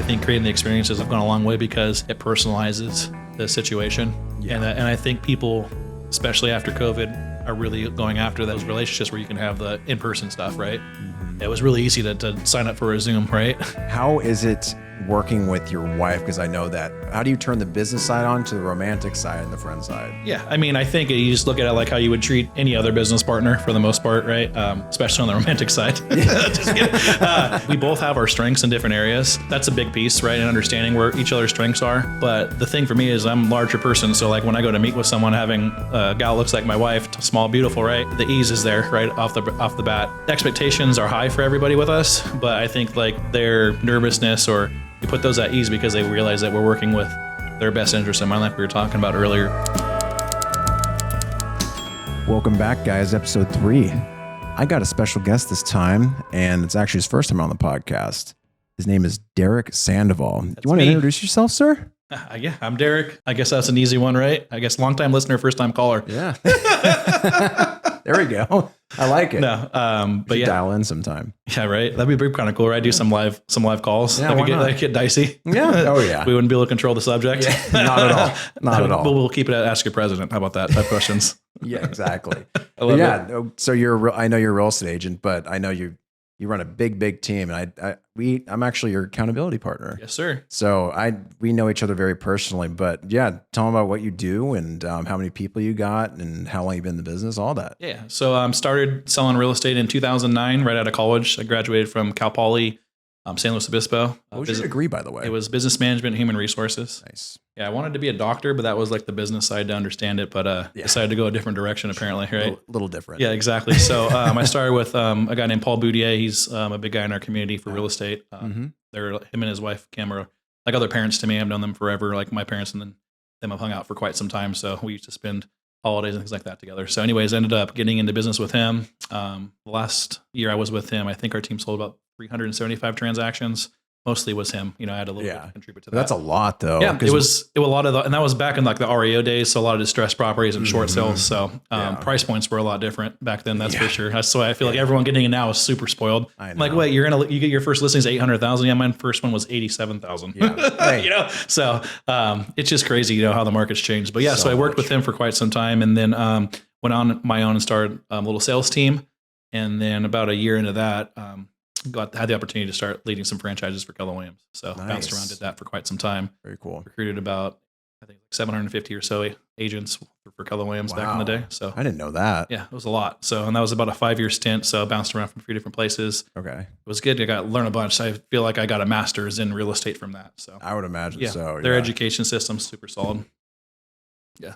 I think creating the experiences have gone a long way because it personalizes the situation. Yeah. And I think people, especially after COVID, are really going after those relationships where you can have the in-person stuff, right? It was really easy to sign up for a Zoom, right? How is it working with your wife? Because I know that. How do you turn the business side on to the romantic side and the friend side? Yeah, I mean, I think you just look at it like how you would treat any other business partner for the most part, right? Especially on the romantic side. Just kidding. We both have our strengths in different areas. That's a big piece, right? And understanding where each other's strengths are. But the thing for me is I'm a larger person. So like when I go to meet with someone having a gal looks like my wife, small, beautiful, right? The ease is there, right? Off the bat. Expectations are high for everybody with us, but I think like their nervousness or you put those at ease because they realize that we're working with their best interests in mind, like we were talking about earlier. Welcome back, guys. Episode 3. I got a special guest this time, and it's actually his first time on the podcast. His name is Derek Sandoval. Do you want to introduce yourself, sir? Yeah, I'm Derek. I guess that's an easy one, right? I guess long-time listener, first-time caller. Yeah. There we go. I like it. No, but yeah, dial in sometime. Yeah, right. That'd be kind of cool, right? Do some live calls. Yeah, That'd get dicey. Yeah. Oh yeah. We wouldn't be able to control the subject. Yeah, not at all. Not at all. But we'll keep it at Ask Your President. How about that type questions? Yeah, exactly. I love it. So I know you're a real estate agent, but I know you run a big team, and I'm actually your accountability partner. Yes, sir. So we know each other very personally, but yeah, tell them about what you do and how many people you got and how long you've been in the business, all that. Yeah. So started selling real estate in 2009, right out of college. I graduated from Cal Poly, San Luis Obispo. What was your degree, by the way? It was business management, human resources. Nice. Yeah, I wanted to be a doctor, but that was like the business side to understand it. But decided to go a different direction, apparently, right? A little different. Yeah, exactly. So I started with a guy named Paul Boudier. He's a big guy in our community for real estate. Him and his wife, Cam, are like other parents to me. I've known them forever, like my parents, and then them have hung out for quite some time. So we used to spend holidays and things like that together. So anyways, ended up getting into business with him. Last year I was with him, I think our team sold about 375 transactions. Mostly was him. I had a little bit to contribute to that. That's a lot, though. Yeah, it was a lot of and that was back in like the REO days, so a lot of distressed properties and short sales. So price points were a lot different back then. That's for sure. That's why I feel like everyone getting it now is super spoiled. I know. Like, wait, you get your first listings 800,000. Yeah, my first one was 87,000. Yeah, hey. So it's just crazy, how the market's changed. But yeah, so I worked with him for quite some time, and then went on my own and started a little sales team, and then about a year into that. Had the opportunity to start leading some franchises for Keller Williams. So bounced around, did that for quite some time. Very cool. Recruited about, I think, 750 or so agents for Keller Williams back in the day. So I didn't know that. Yeah, it was a lot. So, and that was about a 5-year stint. So I bounced around from a few different places. Okay. It was good. I got to learn a bunch. So I feel like I got a master's in real estate from that. So I would imagine so. Their education system's super solid. Yeah.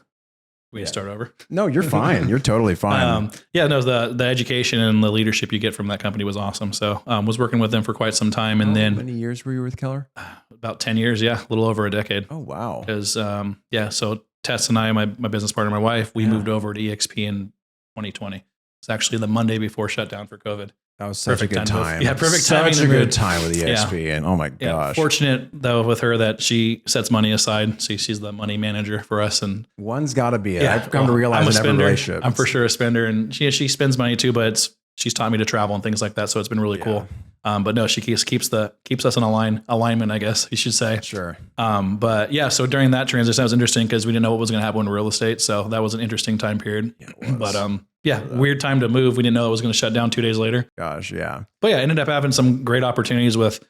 We can start over. No, you're fine. You're totally fine. The education and the leadership you get from that company was awesome. So was working with them for quite some time. And then how many years were you with Keller? About 10 years. Yeah. A little over a decade. Oh, wow. Because, so Tess and I, my business partner, my wife, we moved over to EXP in 2020. It's actually the Monday before shutdown for COVID. That was such a good time. Yeah, perfect timing. Such a good time with EXP. And oh my gosh. Fortunate though with her that she sets money aside. So she's the money manager for us. And one's got to be it. I've come to realize in every relationship. I'm for sure a spender, and she spends money too, but she's taught me to travel and things like that. So it's been really cool. But no, she keeps us in alignment, I guess you should say. Sure. But yeah, so during that transition, that was interesting because we didn't know what was going to happen in real estate. So that was an interesting time period. Yeah, it was. But weird time to move. We didn't know it was going to shut down 2 days later. Gosh, yeah. But yeah, ended up having some great opportunities with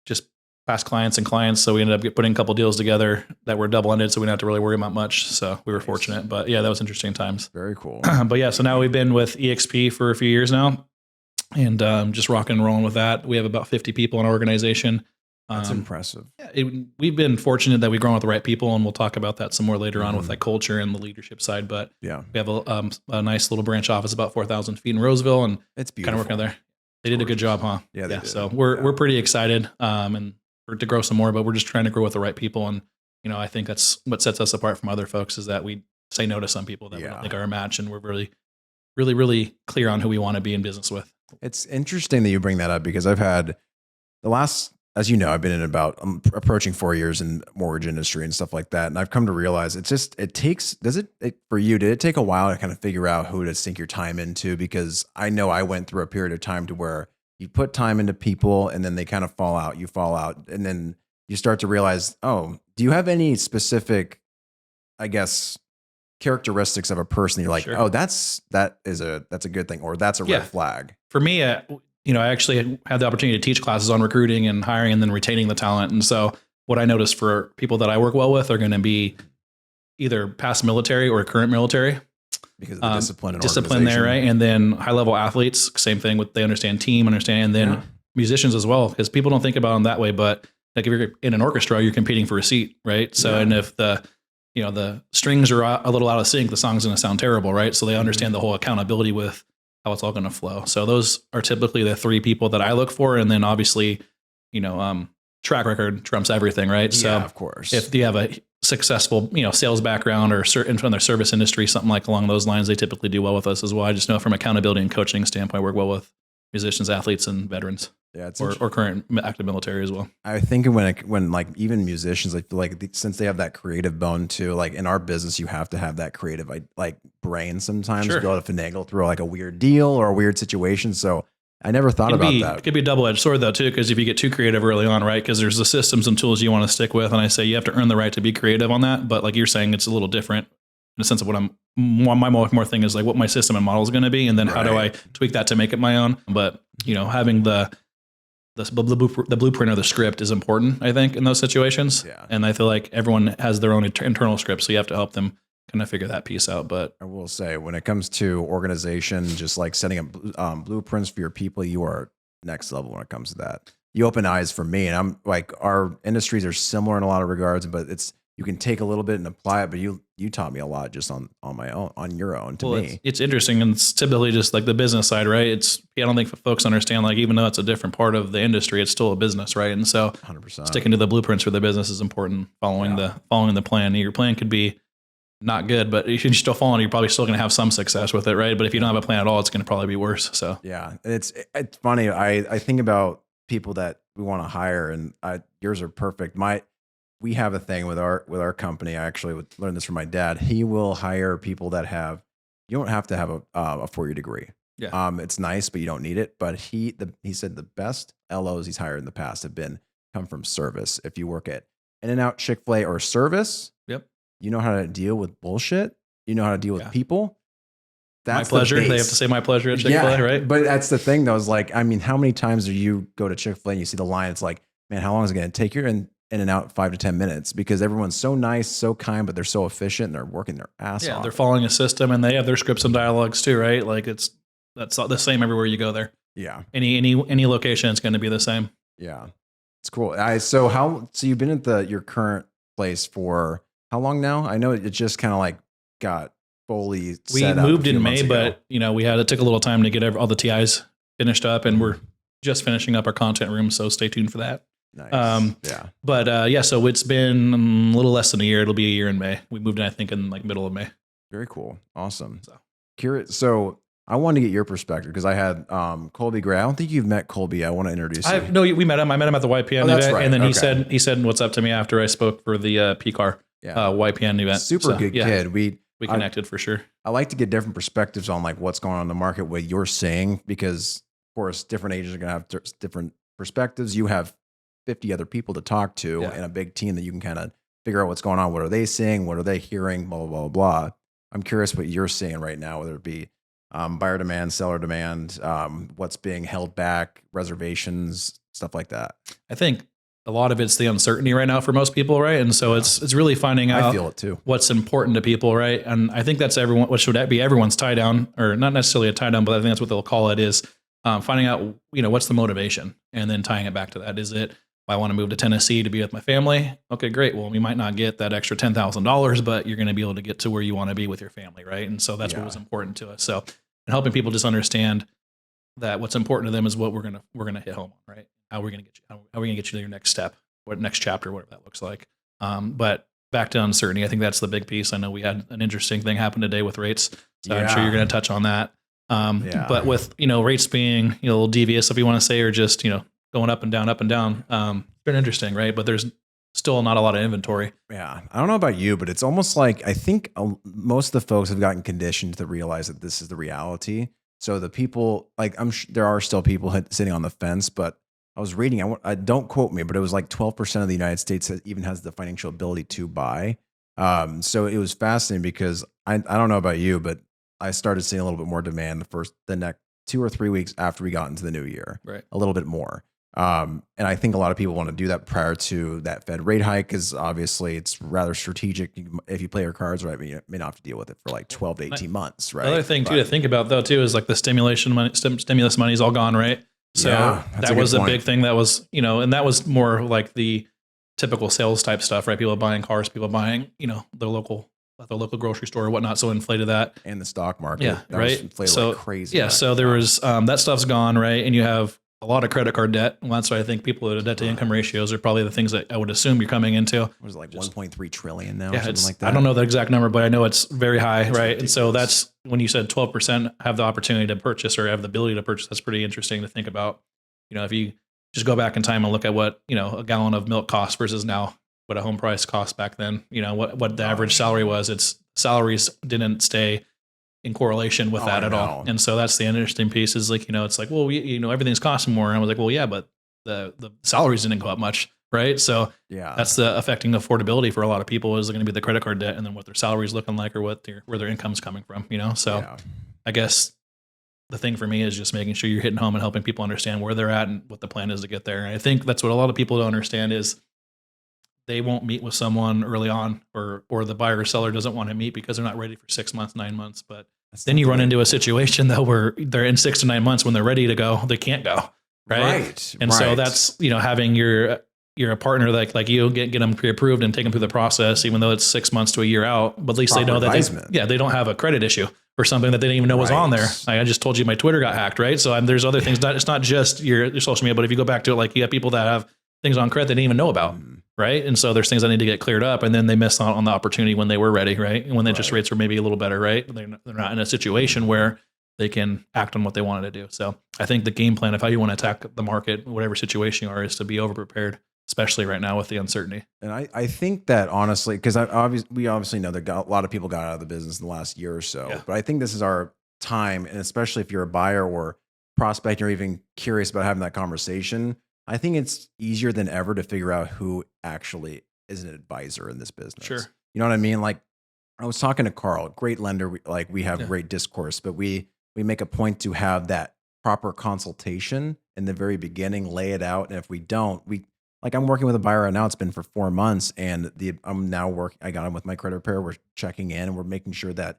just past clients and clients. So we ended up putting a couple deals together that were double-ended, so we didn't have to really worry about much. So we were fortunate. But yeah, that was interesting times. Very cool. But yeah, so now we've been with EXP for a few years now. And just rocking and rolling with that. We have about 50 people in our organization. That's impressive. Yeah, we've been fortunate that we've grown with the right people, and we'll talk about that some more later on with like culture and the leadership side. But we have a nice little branch office about 4,000 feet in Roseville, and it's beautiful. Kind of working there. They did a good job, huh? Yeah, they did. So we're pretty excited and to grow some more, but we're just trying to grow with the right people. And I think that's what sets us apart from other folks is that we say no to some people that we don't think are a match, and we're really clear on who we want to be in business with. It's interesting that you bring that up because I've had the last, as you know, I've been in about approaching 4 years in mortgage industry and stuff like that. And I've come to realize for you, did it take a while to kind of figure out who to sink your time into? Because I know I went through a period of time to where you put time into people and then they kind of fall out, and then you start to realize, oh, do you have any specific, I guess, characteristics of a person you're like, Sure. oh, that's a good thing, or that's a Yeah. red flag? For me, I actually had the opportunity to teach classes on recruiting and hiring and then retaining the talent. And so what I noticed for people that I work well with are going to be either past military or current military. Because of the discipline and discipline there, right? And then high level athletes, same thing with they understand team, and then musicians as well, because people don't think about them that way. But like if you're in an orchestra, you're competing for a seat, right? So and if the the strings are a little out of sync, the song's going to sound terrible, right? So they understand the whole accountability with how it's all going to flow. So those are typically the three people that I look for, and then obviously, track record trumps everything, right? Yeah, So of course. if you have a successful, sales background or certain from their service industry, something like along those lines, they typically do well with us as well. I just know from accountability and coaching standpoint, I work well with musicians, athletes, and veterans. Yeah, it's or current active military as well. I think when like even musicians, I feel like since they have that creative bone too, like in our business, you have to have that creative like brain sometimes to be able to finagle through like a weird deal or a weird situation. So I never thought about that. It could be a double-edged sword though too, because if you get too creative early on, right? Because there's the systems and tools you want to stick with, and I say you have to earn the right to be creative on that. But like you're saying, it's a little different in the sense of what my more thing is like what my system and model is going to be, and then how do I tweak that to make it my own. But having the blueprint or the script is important, I think, in those situations. Yeah. And I feel like everyone has their own internal script, so you have to help them kind of figure that piece out. But I will say, when it comes to organization, just like setting up blueprints for your people, you are next level when it comes to that. You open eyes for me, and I'm like, our industries are similar in a lot of regards, but you can take a little bit and apply it. But you taught me a lot just on my own, on your own. To me, it's interesting, and it's typically just like the business side, right? I don't think folks understand, like, even though it's a different part of the industry, it's still a business, right? And so 100%. Sticking to the blueprints for the business is important. Following the plan. Your plan could be not good, but if you're still following, you're probably still going to have some success with it, right? But if you don't have a plan at all, it's going to probably be worse. So yeah, it's funny. I think about people that we want to hire, and yours are perfect. We have a thing with our company. I actually learned this from my dad. He will hire people that you don't have to have a 4-year degree. Yeah. It's nice, but you don't need it. But he said the best LOs he's hired in the past come from service. If you work at In-N-Out, Chick-fil-A, or service, you know how to deal with bullshit. You know how to deal with people. That's my pleasure. They have to say my pleasure at Chick-fil-A, right? But that's the thing, though. Is like, I mean, how many times do you go to Chick-fil-A and you see the line? It's like, man, how long is it going to take? You're In-N-Out 5 to 10 minutes, because everyone's so nice, so kind, but they're so efficient and they're working their ass off. Yeah, they're following a system, and they have their scripts and dialogues too, right? Like that's the same everywhere you go there. Yeah. Any location, it's going to be the same. Yeah. It's cool. So you've been at your current place for how long now? I know it just kind of like got fully set up. We moved in May, but it took a little time to get all the TIs finished up, and we're just finishing up our content room. So stay tuned for that. Nice. So it's been a little less than a year. It'll be a year in May. We moved in, I think, in like middle of May. Very cool. Awesome. Curious. So I wanted to get your perspective, because I had Colby Gray. I don't think you've met Colby. I want to introduce you. No, we met him. I met him at the YPN event, right. And then he said what's up to me after I spoke for the PCAR YPN event. Super good kid. We connected for sure. I like to get different perspectives on like what's going on in the market, what you're saying, because of course different agents are going to have different perspectives. You have 50 other people to talk to and a big team that you can kind of figure out what's going on. What are they seeing? What are they hearing? Blah, blah, blah, blah. I'm curious what you're seeing right now, whether it be buyer demand, seller demand, what's being held back, reservations, stuff like that. I think a lot of it's the uncertainty right now for most people, right? And so it's really finding out I feel it too. What's important to people, right? And I think that's what should be everyone's tie down, or not necessarily a tie down, but I think that's what they'll call it, is finding out, what's the motivation, and then tying it back to that. Is it, I want to move to Tennessee to be with my family? Okay, great. Well, we might not get that extra $10,000, but you're going to be able to get to where you want to be with your family, right? And so that's what was important to us. So, and helping people just understand that what's important to them is what we're gonna hit home on, right? How we're gonna get you, how are we gonna get you to your next step, what next chapter, whatever that looks like. But back to uncertainty, I think that's the big piece. I know we had an interesting thing happen today with rates, so I'm sure you're gonna touch on that. But with rates being a little devious, if you want to say, or just going up and down, it's been interesting, right? But there's still not a lot of inventory. Yeah. I don't know about you, but it's almost like, I think most of the folks have gotten conditioned to realize that this is the reality. So the people, like, there are still people sitting on the fence, but I was reading, I don't quote me, but it was like 12% of the United States even has the financial ability to buy. So it was fascinating because I don't know about you, but I started seeing a little bit more demand the next 2 or 3 weeks after we got into the new year, Right. a little bit more. And I think a lot of people want to do that prior to that Fed rate hike, because obviously it's rather strategic. If you play your cards right, you may not have to deal with it for like 12 to 18 months, right? The other thing too to think about though too is like the stimulus money is all gone, right? So that was a big thing that was, and that was more like the typical sales type stuff, right? People buying cars, people buying, the local grocery store or whatnot. So inflated that. And the stock market. Yeah. That right. was inflated So like crazy. Yeah. So there was, that stuff's gone. Right. And you have a lot of credit card debt. And that's why I think people at debt to income ratios are probably the things that I would assume you're coming into. What is it, like 1.3 trillion now? Yeah, or something like that. I don't know the exact number, but I know it's very high, right? Ridiculous. And so that's when you said 12% have the opportunity to purchase or have the ability to purchase. That's pretty interesting to think about. If you just go back in time and look at what, a gallon of milk costs versus now what a home price cost back then, what the average salary was, its salaries didn't stay in correlation with that at all. And so that's the interesting piece is like, it's like, well, everything's costing more. And I was like, well, yeah, but the salaries didn't go up much. Right. So that's the affecting affordability for a lot of people is going to be the credit card debt and then what their salary's looking like or where their income's coming from, So I guess the thing for me is just making sure you're hitting home and helping people understand where they're at and what the plan is to get there. And I think that's what a lot of people don't understand is they won't meet with someone early on or the buyer or seller doesn't want to meet because they're not ready for 6 months, 9 months. But then you run into a situation though where they're in 6 to 9 months when they're ready to go, they can't go. Right. And so that's, having your partner like you get them pre-approved and take them through the process, even though it's 6 months to a year out, but at least they know that they don't have a credit issue or something that they didn't even know was on there. I just told you my Twitter got hacked, right? So there's other things. It's not just your social media, but if you go back to it, like you have people that have things on credit they didn't even know about, right? And so there's things that need to get cleared up, and then they miss out on the opportunity when they were ready, right? And when the interest rates were maybe a little better, right? They're not in a situation where they can act on what they wanted to do. So I think the game plan of how you want to attack the market, whatever situation you are, is to be over-prepared, especially right now with the uncertainty. And I think that honestly, because we obviously know that a lot of people got out of the business in the last year or so, but I think this is our time, and especially if you're a buyer or prospect or even curious about having that conversation, I think it's easier than ever to figure out who actually is an advisor in this business. Sure. You know what I mean? Like I was talking to Carl, great lender. We have great discourse, but we make a point to have that proper consultation in the very beginning, lay it out. And if we don't, I'm working with a buyer right now. It's been for 4 months, and I'm now working. I got him with my credit repair. We're checking in, and we're making sure that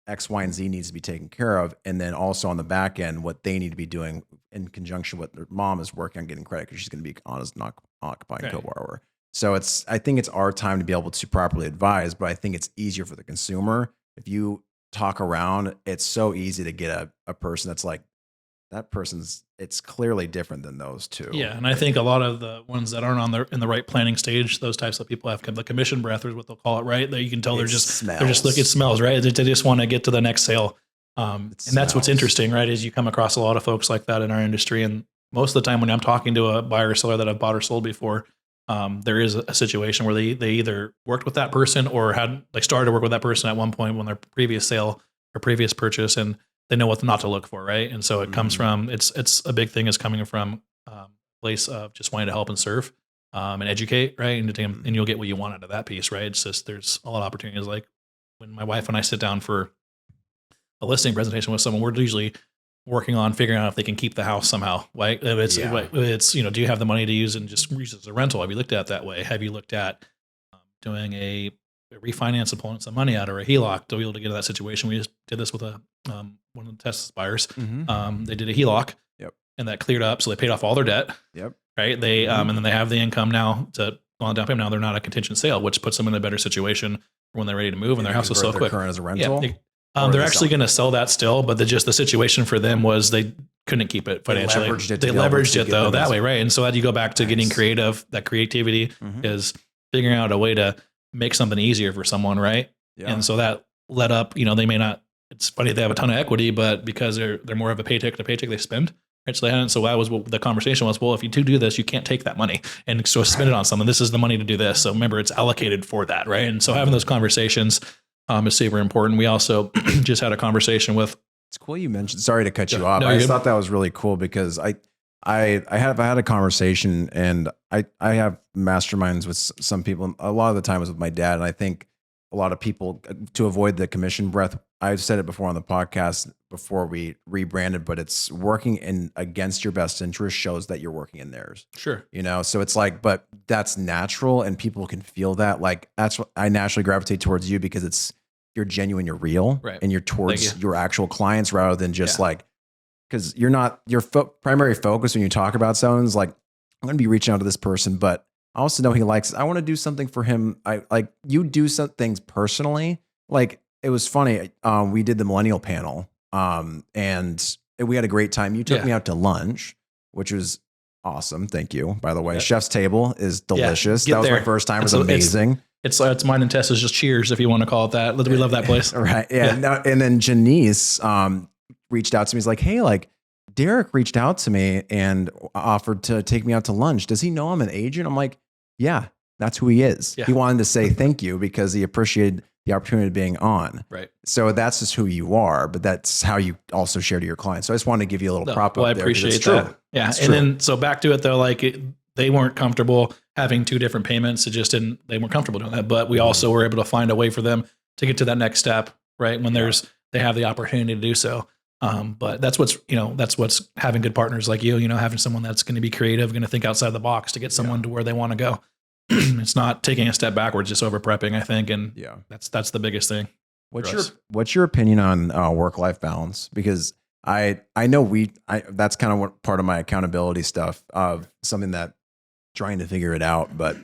X, Y, and Z needs to be taken care of, and then also on the back end, what they need to be doing in conjunction with their mom is working on getting credit because she's going to be honest, not occupying co-borrower. So I think it's our time to be able to properly advise, but I think it's easier for the consumer if you talk around. It's so easy to get a person that's like, that person's, it's clearly different than those two. Yeah. And I think a lot of the ones that aren't in the right planning stage, those types of people have the commission breath is what they'll call it, right? That you can tell it smells, right? They just want to get to the next sale. And that's what's interesting, right? Is you come across a lot of folks like that in our industry. And most of the time when I'm talking to a buyer or seller that I've bought or sold before, there is a situation where they either worked with that person or started to work with that person at one point when their previous sale or previous purchase, and they know what not to look for, right? And so it comes from, it's a big thing is coming from a place of just wanting to help and serve and educate, right? And you'll get what you want out of that piece, right? It's just, there's a lot of opportunities. Like when my wife and I sit down for a listing presentation with someone, we're usually working on figuring out if they can keep the house somehow, right? It's, do you have the money to use and just use it as a rental? Have you looked at it that way? Have you looked at doing a refinance and pulling some money out or a HELOC to be able to get to that situation? We just did this with one of the test buyers. They did a HELOC and that cleared up. So they paid off all their debt. Right. They, and then they have the income now to go on down payment. Now they're not a contingent sale, which puts them in a better situation when they're ready to move and their house will sell quick. Current as a rental. They're actually going to sell that still, but the situation for them was they couldn't keep it financially. They leveraged it though that way. Right. And so as you go back to getting creative, that creativity is figuring out a way to make something easier for someone. Right. And so that led up, they may not, it's funny they have a ton of equity, but because they're more of a paycheck to paycheck, they spend. Right. So that was what the conversation was. Well, if you do this, you can't take that money and so spend it on something. This is the money to do this. So remember, it's allocated for that. Right. And so having those conversations is super important. We also just had a conversation with. It's cool you mentioned. Sorry to cut you off. I just thought that was really cool because I had a conversation, and I have masterminds with some people. A lot of the time it was with my dad, and I think a lot of people, to avoid the commission breath. I've said it before on the podcast before we rebranded, but it's working in against your best interest shows that you're working in theirs. Sure. So it's like, but that's natural, and people can feel that. Like that's what I naturally gravitate towards you, because you're genuine, you're real, Right. and you're towards you. your actual clients rather than just like, because you're not your primary focus when you talk about someone is like, I'm going to be reaching out to this person, but I also know he likes, I want to do something for him. I like you do some things personally. Like it was funny. We did the millennial panel, and we had a great time. You took me out to lunch, which was awesome. Thank you. By the way, Chef's Table is delicious. That was my first time. It was amazing. It's mine and Tessa's just Cheers, if you want to call it that. We love that place. Right. Yeah. No, and then Janice reached out to me. He's like, hey, like Derek reached out to me and offered to take me out to lunch. Does he know I'm an agent? I'm like, yeah, that's who he is. Yeah. He wanted to say thank you because he appreciated the opportunity of being on. Right. So that's just who you are, but that's how you also share to your clients. So I just wanted to give you a little prop up I there. Appreciate that. Yeah. And then, so back to it though, like they weren't comfortable having two different payments. They weren't comfortable doing that, but we also were able to find a way for them to get to that next step, right? When they have the opportunity to do so. But that's what's having good partners like you, having someone that's going to be creative, going to think outside the box to get someone to where they want to go. It's not taking a step backwards, just over prepping, I think. And that's the biggest thing. What's your opinion on work-life balance? Because I know that's kind of what part of my accountability stuff of something that trying to figure it out. But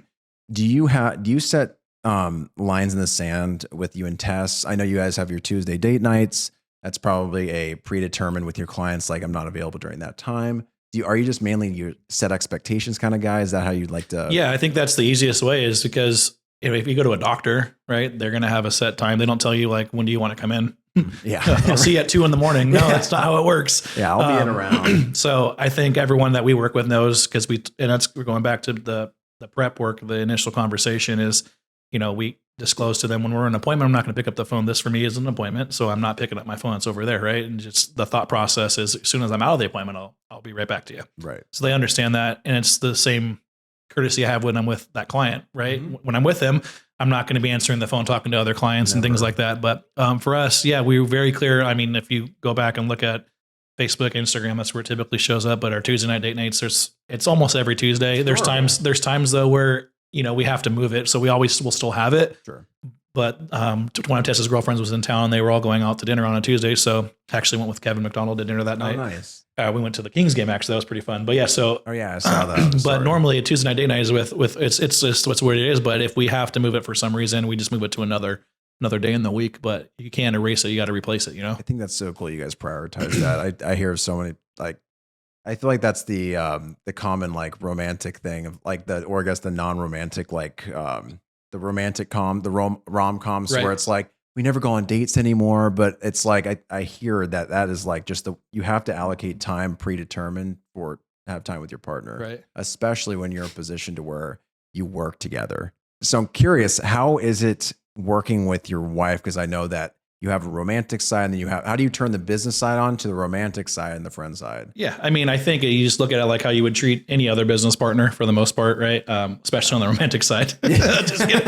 do you set lines in the sand with you and Tess? I know you guys have your Tuesday date nights. That's probably a predetermined with your clients. Like, I'm not available during that time. Are you just mainly your set expectations kind of guy? Is that how you'd like to? Yeah, I think that's the easiest way, is because if you go to a doctor, right, they're going to have a set time. They don't tell you like, when do you want to come in? Yeah. I'll see you at 2 a.m. No, that's not how it works. Yeah. I'll be in around. So I think everyone that we work with knows, because we're going back to the prep work. The initial conversation is, we disclose to them when we're in an appointment, I'm not going to pick up the phone. This for me is an appointment. So I'm not picking up my phone. It's over there. Right. And just the thought process is, as soon as I'm out of the appointment, I'll be right back to you. Right. So they understand that. And it's the same courtesy I have when I'm with that client, right? Mm-hmm. When I'm with them, I'm not going to be answering the phone, talking to other clients and things like that. But for us, we were very clear. I mean, if you go back and look at Facebook, Instagram, that's where it typically shows up. But our Tuesday night date nights, it's almost every Tuesday. There's times though where, we have to move it. So we always will still have it. Sure. But one of Tessa's girlfriends was in town. They were all going out to dinner on a Tuesday. So actually went with Kevin McDonald to dinner that night. Nice. We went to the Kings game, actually. That was pretty fun. But yeah, so. Oh yeah, I saw that. But normally a Tuesday night date night is with it's just what's where it is. But if we have to move it for some reason, we just move it to another day in the week. But you can't erase it. You got to replace it, I think that's so cool. You guys prioritize that. I hear so many, like, I feel like that's the common like romantic thing of like or I guess the non-romantic, like the romantic rom-coms where it's like, we never go on dates anymore. But it's like, I hear that is like just you have to allocate time predetermined for have time with your partner, right? Especially when you're in a position to where you work together. So I'm curious, how is it working with your wife? Because I know that you have a romantic side, and then how do you turn the business side on to the romantic side and the friend side? Yeah. I mean, I think you just look at it like how you would treat any other business partner for the most part, right? Especially on the romantic side. Just kidding.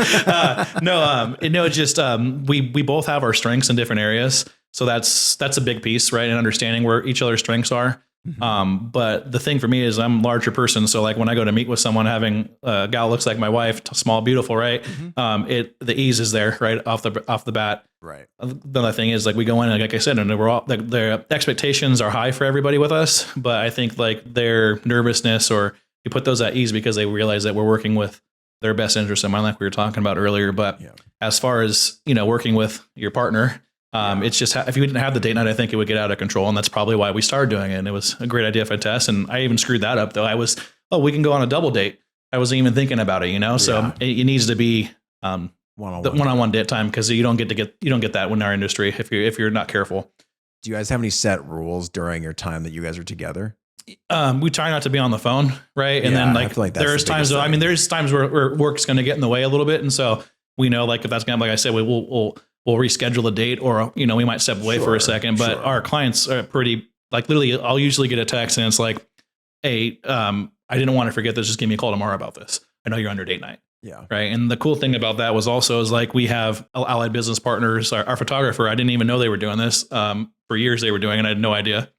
We both have our strengths in different areas. So that's a big piece, right? And understanding where each other's strengths are. Mm-hmm. But the thing for me is I'm a larger person. So like when I go to meet with someone, having a gal looks like my wife, small, beautiful, right? Mm-hmm. The ease is there right off the bat. Right. The other thing is like we go in and like I said, and we're all their expectations are high for everybody with us. But I think like their nervousness, or you put those at ease because they realize that we're working with their best interest in mind, like we were talking about earlier. But as far as, working with your partner, it's just, if you didn't have the date night, I think it would get out of control. And that's probably why we started doing it. And it was a great idea for Tess. And I even screwed that up though. We can go on a double date. I wasn't even thinking about it, so it needs to be, one-on-one date time. Cause you don't get that in our industry if you're not careful. Do you guys have any set rules during your time that you guys are together? We try not to be on the phone. Right. And then like there's times though, there's times where work's going to get in the way a little bit. And so we know like if that's going to, like I said, we'll reschedule a date, or, we might step away for a second, but our clients are pretty, like literally I'll usually get a text and it's like, hey, I didn't want to forget this. Just give me a call tomorrow about this. I know you're on your date night. Yeah. Right. And the cool thing about that was also is like we have allied business partners. Our photographer, I didn't even know they were doing this. For years they were doing, and I had no idea.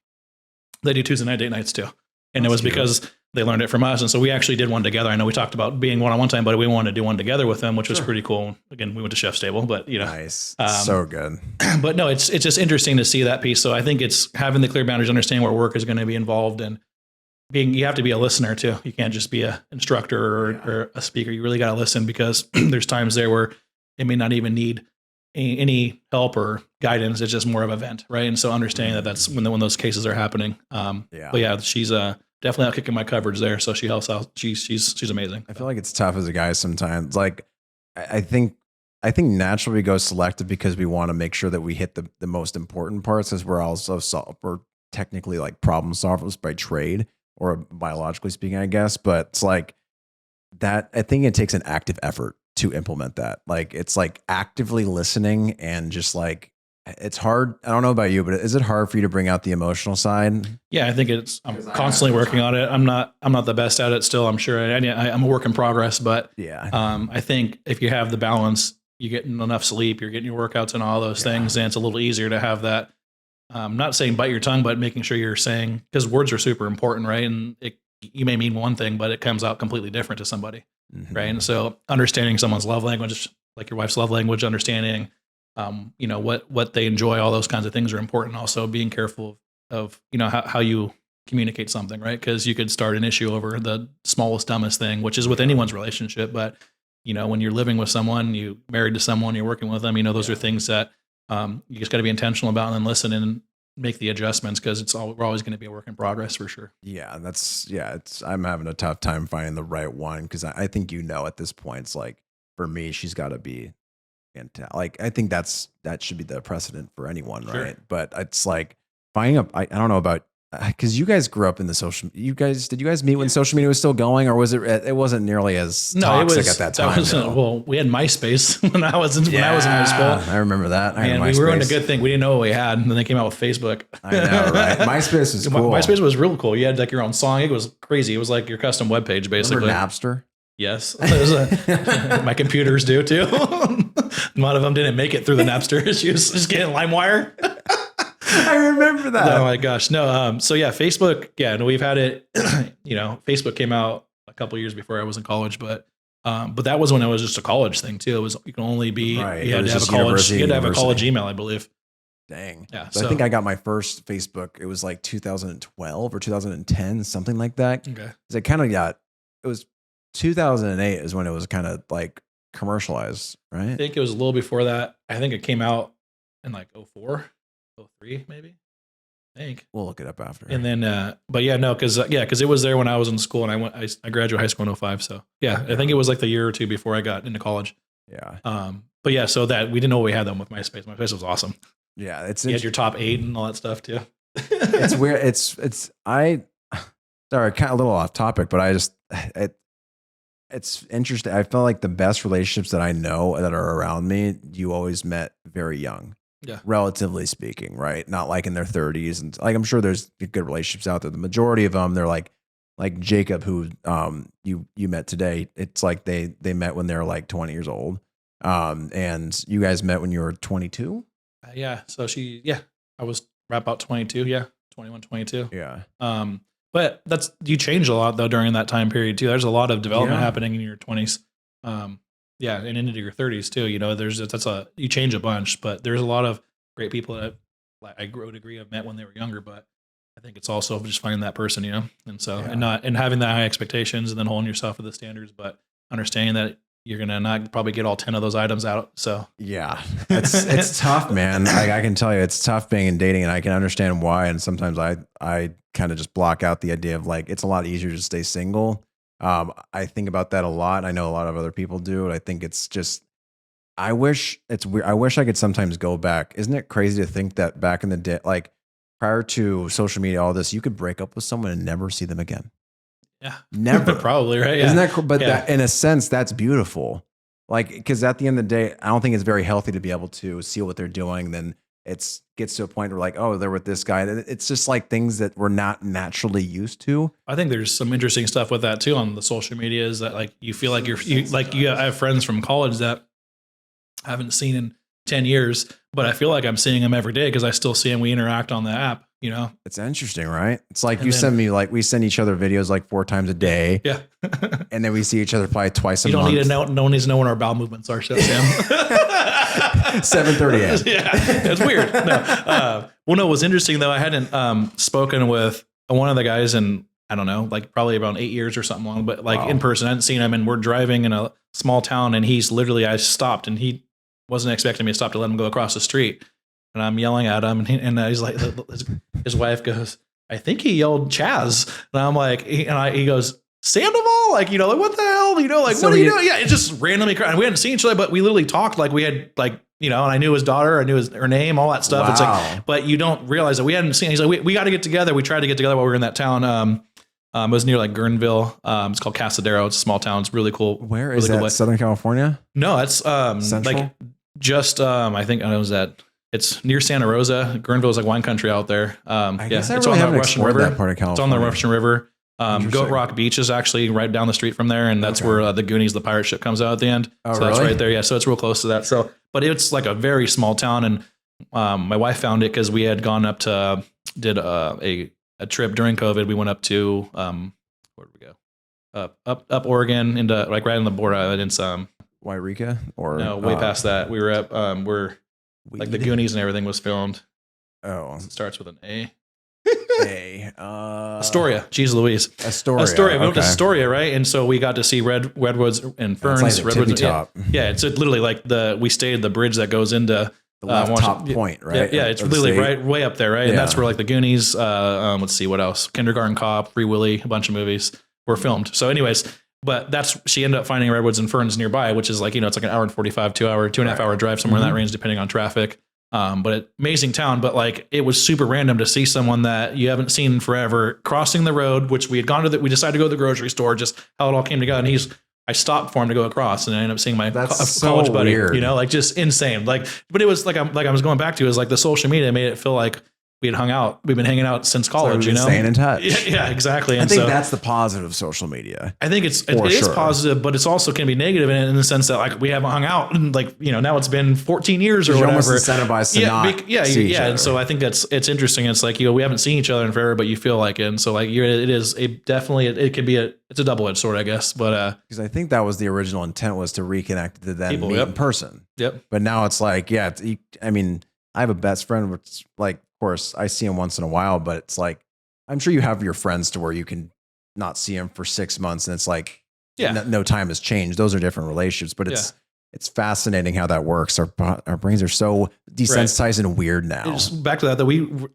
They do Tuesday night date nights too. And it was because they learned it from us. And so we actually did one together. I know we talked about being one-on-one time, but we wanted to do one together with them, which was pretty cool. Again, we went to Chef's Table, but nice. So good. But no, it's just interesting to see that piece. So I think it's having the clear boundaries, understanding where work is going to be involved, and you have to be a listener too. You can't just be a instructor or a speaker. You really got to listen, because there's times there where it may not even need any help or guidance. It's just more of a vent, right? And so understanding that that's when those cases are happening. But yeah, she's definitely out kicking my coverage there. So she helps out. She's amazing. I feel like it's tough as a guy sometimes. Like I think naturally we go selective because we want to make sure that we hit the most important parts, because we're technically like problem solvers by trade, or biologically speaking, I guess. But it's like that. I think it takes an active effort to implement that. Like it's like actively listening, and just like it's hard. I don't know about you, but is it hard for you to bring out the emotional side? Yeah, I think I'm constantly working on it. I'm not the best at it still. I'm sure I'm a work in progress, but I think if you have the balance, you're getting enough sleep, you're getting your workouts and all those things, and it's a little easier to have that. Not saying bite your tongue, but making sure you're saying, because words are super important, right? And you may mean one thing, but it comes out completely different to somebody, right? And so understanding someone's love language, like your wife's love language, understanding, what they enjoy, all those kinds of things are important. Also being careful of, how you communicate something, right? Because you could start an issue over the smallest, dumbest thing, which is with anyone's relationship. But, when you're living with someone, you married to someone, you're working with them, those are things that you just got to be intentional about, and then listen and make the adjustments, because we're always going to be a work in progress for sure. Yeah, I'm having a tough time finding the right one, because I think at this point, it's like for me, she's got to be, like I think that should be the precedent for anyone, right? Sure. But it's like finding I don't know about, because you guys grew up in did you guys meet when social media was still going, or was it wasn't nearly as toxic at that time? Well, we had MySpace when I was in high school. I remember that. And we ruined a good thing. We didn't know what we had, and then they came out with Facebook. I know, right? MySpace was cool. MySpace was real cool. You had like your own song. It was crazy. It was like your custom webpage, basically. Remember Napster? Yes. My computers do too. A lot of them didn't make it through the Napster issues. Just getting LimeWire. I remember that. Oh my gosh. No. So yeah, Facebook. Yeah. No, we've had it, Facebook came out a couple years before I was in college, but that was when it was just a college thing too. It was, you can only be, you had to have a college email, I believe. Dang. Yeah. So I think I got my first Facebook. It was like 2012 or 2010, something like that. Okay. It was 2008 is when it was kind of like commercialized, right? I think it was a little before that. I think it came out in like 04. 03 maybe, I think. We'll look it up after. And then but yeah, no, because it was there when I was in school, and I graduated high school in 05. So yeah, I think it was like the year or two before I got into college. Yeah. But yeah, so that we didn't know we had them with MySpace. MySpace was awesome. Yeah, you had your top 8 and all that stuff too. It's weird. Sorry, kind of a little off topic, but it's interesting. I feel like the best relationships that I know that are around me, you always met very young. Yeah. Relatively speaking, right? Not like in their 30s. And like, I'm sure there's good relationships out there. The majority of them, they're like Jacob, who you met today. It's like they met when they were like 20 years old. And you guys met when you were 22? Yeah. So I was about 22. Yeah. 21, 22. Yeah. But you change a lot though during that time period too. There's a lot of development happening in your 20s. Yeah, and into your 30s too. You change a bunch, but there's a lot of great people that I would agree I've met when they were younger. But I think it's also just finding that person, and so and having that high expectations, and then holding yourself to the standards, but understanding that you're gonna not probably get all 10 of those items out. So yeah, it's tough, man. I can tell you, it's tough being in dating, and I can understand why. And sometimes I kind of just block out the idea of like it's a lot easier to stay single. I think about that a lot. I know a lot of other people do. And I think it's just, I wish it's weird. I wish I could sometimes go back. Isn't it crazy to think that back in the day, like prior to social media, all this, you could break up with someone and never see them again. Yeah. Never. Probably, right? Yeah. Isn't that cool? But that, in a sense, that's beautiful. Like, because at the end of the day, I don't think it's very healthy to be able to see what they're doing, then it's gets to a point where like, oh, they're with this guy. It's just like things that we're not naturally used to. I think there's some interesting stuff with that too on the social media is that like you feel like I have friends from college that I haven't seen in 10 years, but I feel like I'm seeing them every day because I still see them. We interact on the app, you know? It's interesting, right? It's like send me like, we send each other videos like 4 times a day. Yeah. And then we see each other probably twice a month. You don't need to know, no one needs to know when our bowel movements are, Sam. 7:30 a.m. Yeah, it's weird. No. Well, no, it was interesting though. I hadn't spoken with one of the guys in, I don't know, like probably about 8 years or something long, but like in person, I hadn't seen him and we're driving in a small town and he's literally, I stopped and he wasn't expecting me to stop to let him go across the street. And I'm yelling at him and he's like, his wife goes, I think he yelled Chaz. And I'm like, he goes, Sandoval? Like, you know, like what the hell? You know, like, so what are you doing? Yeah, it just randomly cried. And we hadn't seen each other, but we literally talked like we had like, you know, and I knew his daughter, I knew her name, all that stuff. Wow. It's like, but you don't realize that we hadn't seen. He's like, we got to get together. We tried to get together while we were in that town. It was near like Guerneville. It's called Casadero. It's a small town. It's really cool. Where is that? Southern California? No, it's like just I think I was that. It's near Santa Rosa. Guerneville is like wine country out there. I guess it's really on the Russian River. That part of California. It's on the Russian River. Goat Rock Beach is actually right down the street from there, and that's where the Goonies, the pirate ship, comes out at the end. Oh, so that's right there. Yeah, so it's real close to that. So, but it's like a very small town, and my wife found it because we had gone up to did a trip during COVID. We went up to where did we go? Up Oregon into like right on the border. It's Wairika or no, way past that. We were up like the Goonies and everything was filmed. Oh, it starts with an A. Astoria. Jeez Louise. Astoria. We went to Astoria, right? And so we got to see redwoods and ferns. Like redwoods. Top. Yeah, it's literally like we stayed at the bridge that goes into the top point, right? Yeah, it's literally right way up there, right? And that's where like the Goonies, let's see what else. Kindergarten Cop, Free Willy, a bunch of movies were filmed. So anyways, but she ended up finding redwoods and ferns nearby, which is like, you know, it's like an hour and 45, 2.5 hour drive somewhere in that range, depending on traffic. But amazing town, but like it was super random to see someone that you haven't seen forever crossing the road, which we had gone to we decided to go to the grocery store, just how it all came together. And I stopped for him to go across and I ended up seeing my college buddy, weird. You know, like just insane. Like, but it was like, I was going back to, it was like the social media made it feel like we had hung out. We've been hanging out since college, you know, staying in touch. Yeah, exactly. And I think that's the positive of social media. I think it is positive, but it's also can be negative in the sense that like we haven't hung out and like, you know, now it's been 14 years or whatever. Almost incentivized to not see each other. And so I think it's interesting. It's like, you know, we haven't seen each other in forever, but you feel like it. And so like it could be it's a double-edged sword, I guess. But because I think that was the original intent, was to reconnect to them meet in person. Yep. But now it's like, I mean, I have a best friend, which like, of course, I see him once in a while, but it's like, I'm sure you have your friends to where you can not see him for 6 months and it's like, no time has changed. Those are different relationships, but it's fascinating how that works. Our brains are so desensitized and weird now. Back to that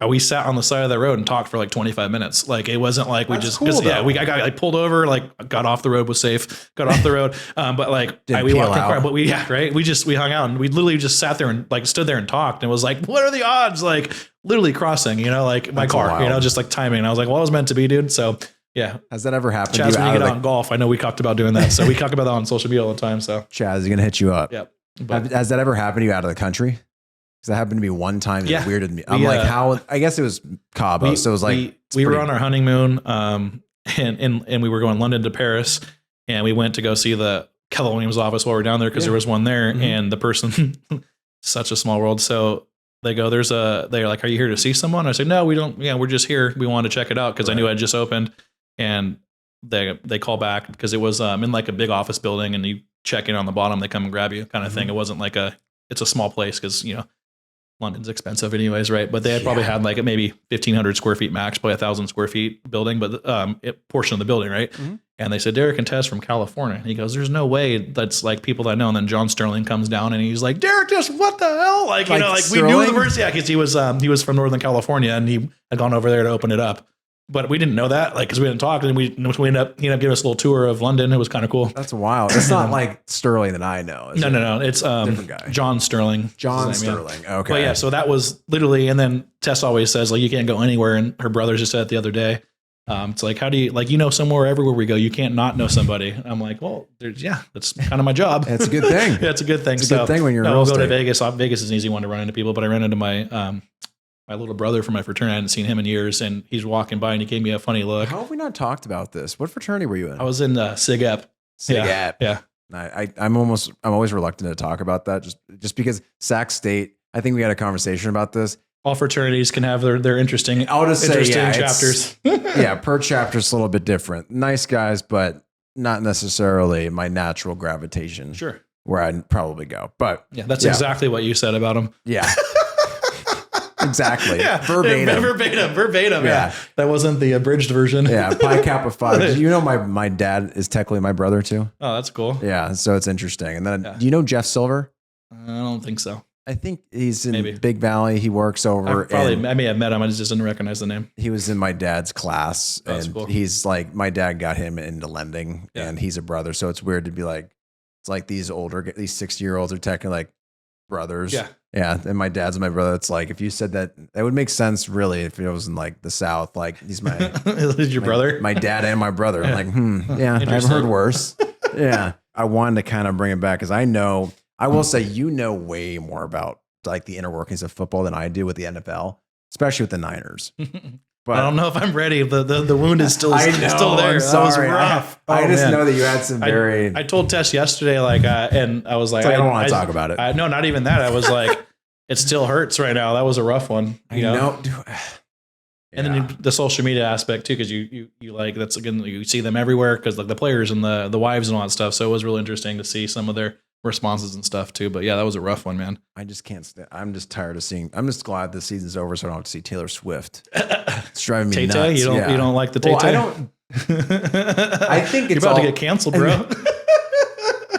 we sat on the side of the road and talked for like 25 minutes. Like it wasn't like we just, cool, I got like pulled over, like got off the road, was safe, got off the road. But like we walked in the car, but we hung out and we literally just sat there and like stood there and talked and was like, what are the odds? Like literally crossing, you know, like my car, you know, just like timing. And I was like, well, it was meant to be, dude. So yeah. Has that ever happened? Chaz, when you get out in golf, I know we talked about doing that. So we talk about that on social media all the time. So Chaz is going to hit you up. Yep. Has that ever happened to you out of the country? Because that happened to me one time. It weirded me. I'm like, how? I guess it was Cabo. So it was like we were on our honeymoon, and we were going London to Paris, and we went to go see the Keller Williams office while we were down there because there was one there, and the person, such a small world. So they go, they're like, are you here to see someone? I said, no, we don't. Yeah, we're just here. We wanted to check it out because I knew it had just opened, and they call back because it was in like a big office building, and you check in on the bottom, they come and grab you kind of thing. It wasn't like it's a small place because, you know, London's expensive anyways, right? But they had probably had like maybe 1,500 square feet max, probably 1,000 square feet building, but portion of the building, right? And they said, Derek and Tess from California. And he goes, there's no way that's like people that I know. And then John Sterling comes down and he's like, Derek, just what the hell? Like, you know, like Sterling? We knew the first, because he was from Northern California and he had gone over there to open it up. But we didn't know that, like, because we didn't talk, and he ended up giving us a little tour of London. It was kind of cool. That's wild. It's not like Sterling that I know. No. It's different guy. John Sterling. John Sterling. Yeah. Okay. But yeah, so that was literally, and then Tess always says like you can't go anywhere, and her brother just said it the other day. It's like, how do you, like, somewhere everywhere we go, you can't not know somebody. I'm like, well, that's kind of my job. It's a good thing. Yeah, it's a good thing. It's a good thing when you're in real we'll go to estate. Vegas. Vegas is an easy one to run into people, but I ran into my little brother from my fraternity. I hadn't seen him in years, and he's walking by and he gave me a funny look. How have we not talked about this? What fraternity were you in? I was in Sig Ep. Yeah. I'm always reluctant to talk about that just because Sac State, I think we had a conversation about this. All fraternities can have their interesting, I'll just say, chapters. Per chapter is a little bit different. Nice guys, but not necessarily my natural gravitation. Sure. Where I'd probably go. But that's exactly what you said about them. Yeah. Exactly. Yeah. Verbatim. Yeah. That wasn't the abridged version. Yeah. Pi Kappa Phi. Do you know my dad is technically my brother too? Oh, that's cool. Yeah. So it's interesting. And then do you know Jeff Silver? I don't think so. I think he's in Big Valley. He works over. I may have met him. I just didn't recognize the name. He was in my dad's class, and cool. he's like, my dad got him into lending, and he's a brother. So it's weird to be like, it's like these 60-year-olds are technically like brothers. Yeah. Yeah. And my dad's my brother. It's like, if you said that would make sense really if it was in like the South, like he's my, is your brother? My dad and my brother. I'm like, yeah, I've heard worse. Yeah. I wanted to kind of bring it back because I will say, way more about like the inner workings of football than I do with the NFL, especially with the Niners. But I don't know if I'm ready. The wound is still there. I'm sorry. That was rough. I just know that you had some very. I told Tess yesterday, and I was like, I don't want to talk about it. No, not even that. I was like, it still hurts right now. That was a rough one. You know? And then the social media aspect too, because you like, that's again, you see them everywhere because like the players and the wives and all that stuff. So it was really interesting to see some of their responses and stuff too. But yeah, that was a rough one, man. I just can't stand. I'm just tired of seeing. I'm just glad the season's over, so I don't have to see Taylor Swift. It's driving me nuts. You don't like the Tay-Tay? Well, I don't. I think it's you're about to get canceled, bro.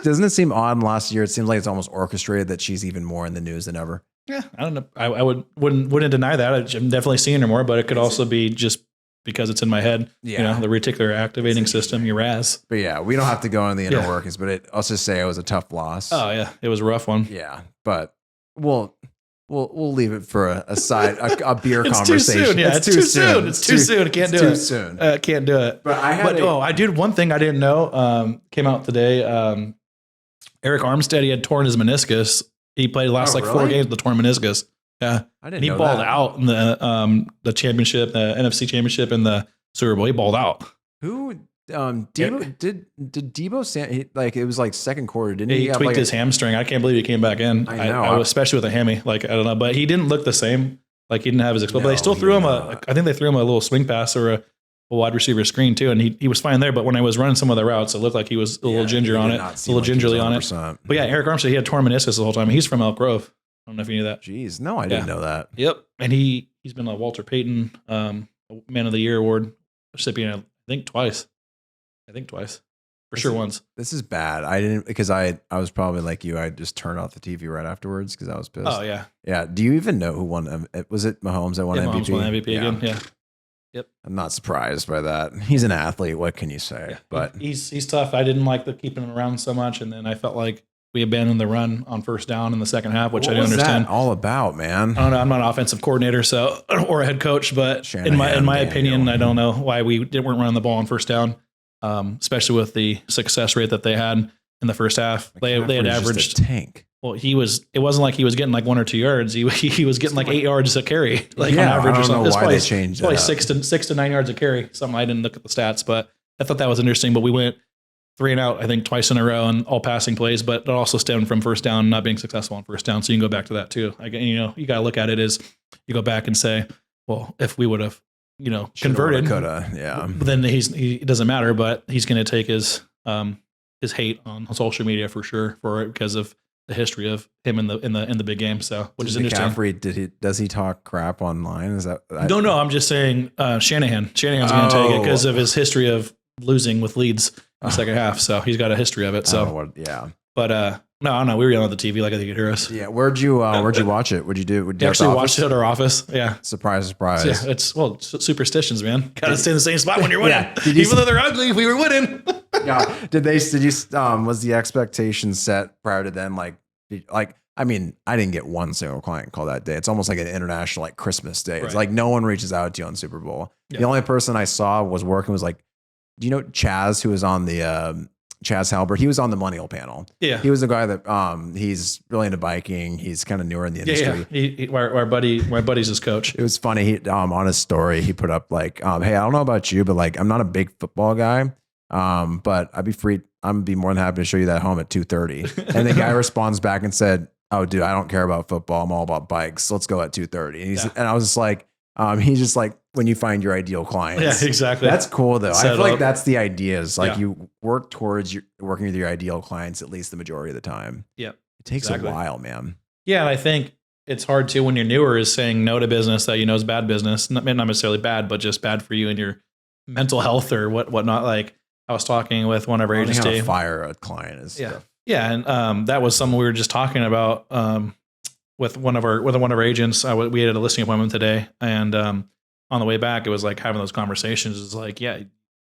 Doesn't it seem odd? Last year, it seems like it's almost orchestrated that she's even more in the news than ever. Yeah, I don't know. I wouldn't deny that. I'm definitely seeing her more, but it could also be just because it's in my head. Yeah, the reticular activating system, your RAS. But yeah, we don't have to go into the inner workings. But I'll just say it was a tough loss. Oh yeah, it was a rough one. Yeah, but we'll leave it for a beer it's conversation. Too soon. Yeah, it's too soon. It's too soon. Can't do it. Too soon. Can't do it. But I did one thing I didn't know. Came out today. Eric Armstead, he had torn his meniscus. He played the last 4 games with the torn meniscus. Yeah, I didn't know he balled out in the championship, the NFC championship, and the Super Bowl. He balled out. Who? Debo did Debo it was like second quarter, didn't he? He tweaked his hamstring. I can't believe he came back in. I know, especially with a hammy. Like I don't know, but he didn't look the same. Like he didn't have his explosive. But they still threw him I think they threw him a little swing pass or a wide receiver screen too, and he was fine there. But when I was running some of the routes, it looked like he was a little ginger on it, a little gingerly on it. But yeah, Eric Armstead, he had torn meniscus the whole time. He's from Elk Grove. I don't know if you knew that. Jeez, no, I didn't know that. Yep, and he's been a Walter Payton Man of the Year award recipient. I think twice. For sure once. This is bad. I didn't because I was probably like you. I just turned off the TV right afterwards because I was pissed. Oh yeah, yeah. Do you even know who won? Was it Mahomes that won MVP? Mahomes won MVP again. Yeah. Yep. I'm not surprised by that. He's an athlete. What can you say? Yeah. But he's tough. I didn't like the keeping him around so much, and then I felt like we abandoned the run on first down in the second half, which I didn't understand. That all about, man? I don't know. I'm not an offensive coordinator, or a head coach, but in my opinion, I don't know why we weren't running the ball on first down, especially with the success rate that they had in the first half. They had averaged just a tank. Well, it wasn't like he was getting like 1 or 2 yards. He was getting like 8 yards a carry, on average or something. I don't know why they changed that. Probably 6 to 9 yards a carry. Something I didn't look at the stats, but I thought that was interesting. But we went 3 and out, I think, twice in a row and all passing plays, but it also stemmed from first down, not being successful on first down. So you can go back to that too. You got to look at it as you go back and say, well, if we would have, converted, then it doesn't matter, but he's going to take his hate on social media for sure because of the history of him in the big game. So, which is interesting. McCaffrey, does he talk crap online? Is that? No, I'm just saying, Shanahan's going to take it because of his history of losing with leads in the second half. So he's got a history of it. So, but, no, I don't know. We were yelling at the TV like I think you could hear us. Yeah. Where'd you watch it? What'd you do? We actually watched it at our office. Yeah. Surprise. Yeah, it's superstitions, man. Got to stay in the same spot when you're winning. Even though they're ugly, we were winning. Yeah. Was the expectation set prior to then? Like I mean, I didn't get one single client call that day. It's almost like an international like Christmas day. It's Right. like no one reaches out to you on Super Bowl. Yeah. The only person I saw was working was like, do you know Chaz, who was on the Chaz Halbert? He was on the Millennial panel. Yeah. He was the guy that he's really into biking. He's kind of newer in the industry. Yeah. My buddy's his coach. It was funny. He on his story, he put up like, hey, I don't know about you, but like I'm not a big football guy. But I'd be free. I'm gonna be more than happy to show you that home at 2:30. And the guy responds back and said, oh, dude, I don't care about football. I'm all about bikes. Let's go at 2:30. And I was just like, he's just like, when you find your ideal clients. Yeah, exactly. That's cool though. I Set feel like up. that's the idea is like you work towards working with your ideal clients at least the majority of the time. Yeah. It takes a while, man. Yeah. And I think it's hard too when you're newer is saying no to business that you know is bad business. Not necessarily bad, but just bad for you and your mental health or whatnot. Like I was talking with one of our agents How to fire a client is stuff. Yeah. And that was something we were just talking about with one of our agents. We had a listing appointment today, and on the way back, it was like having those conversations. It's like, yeah,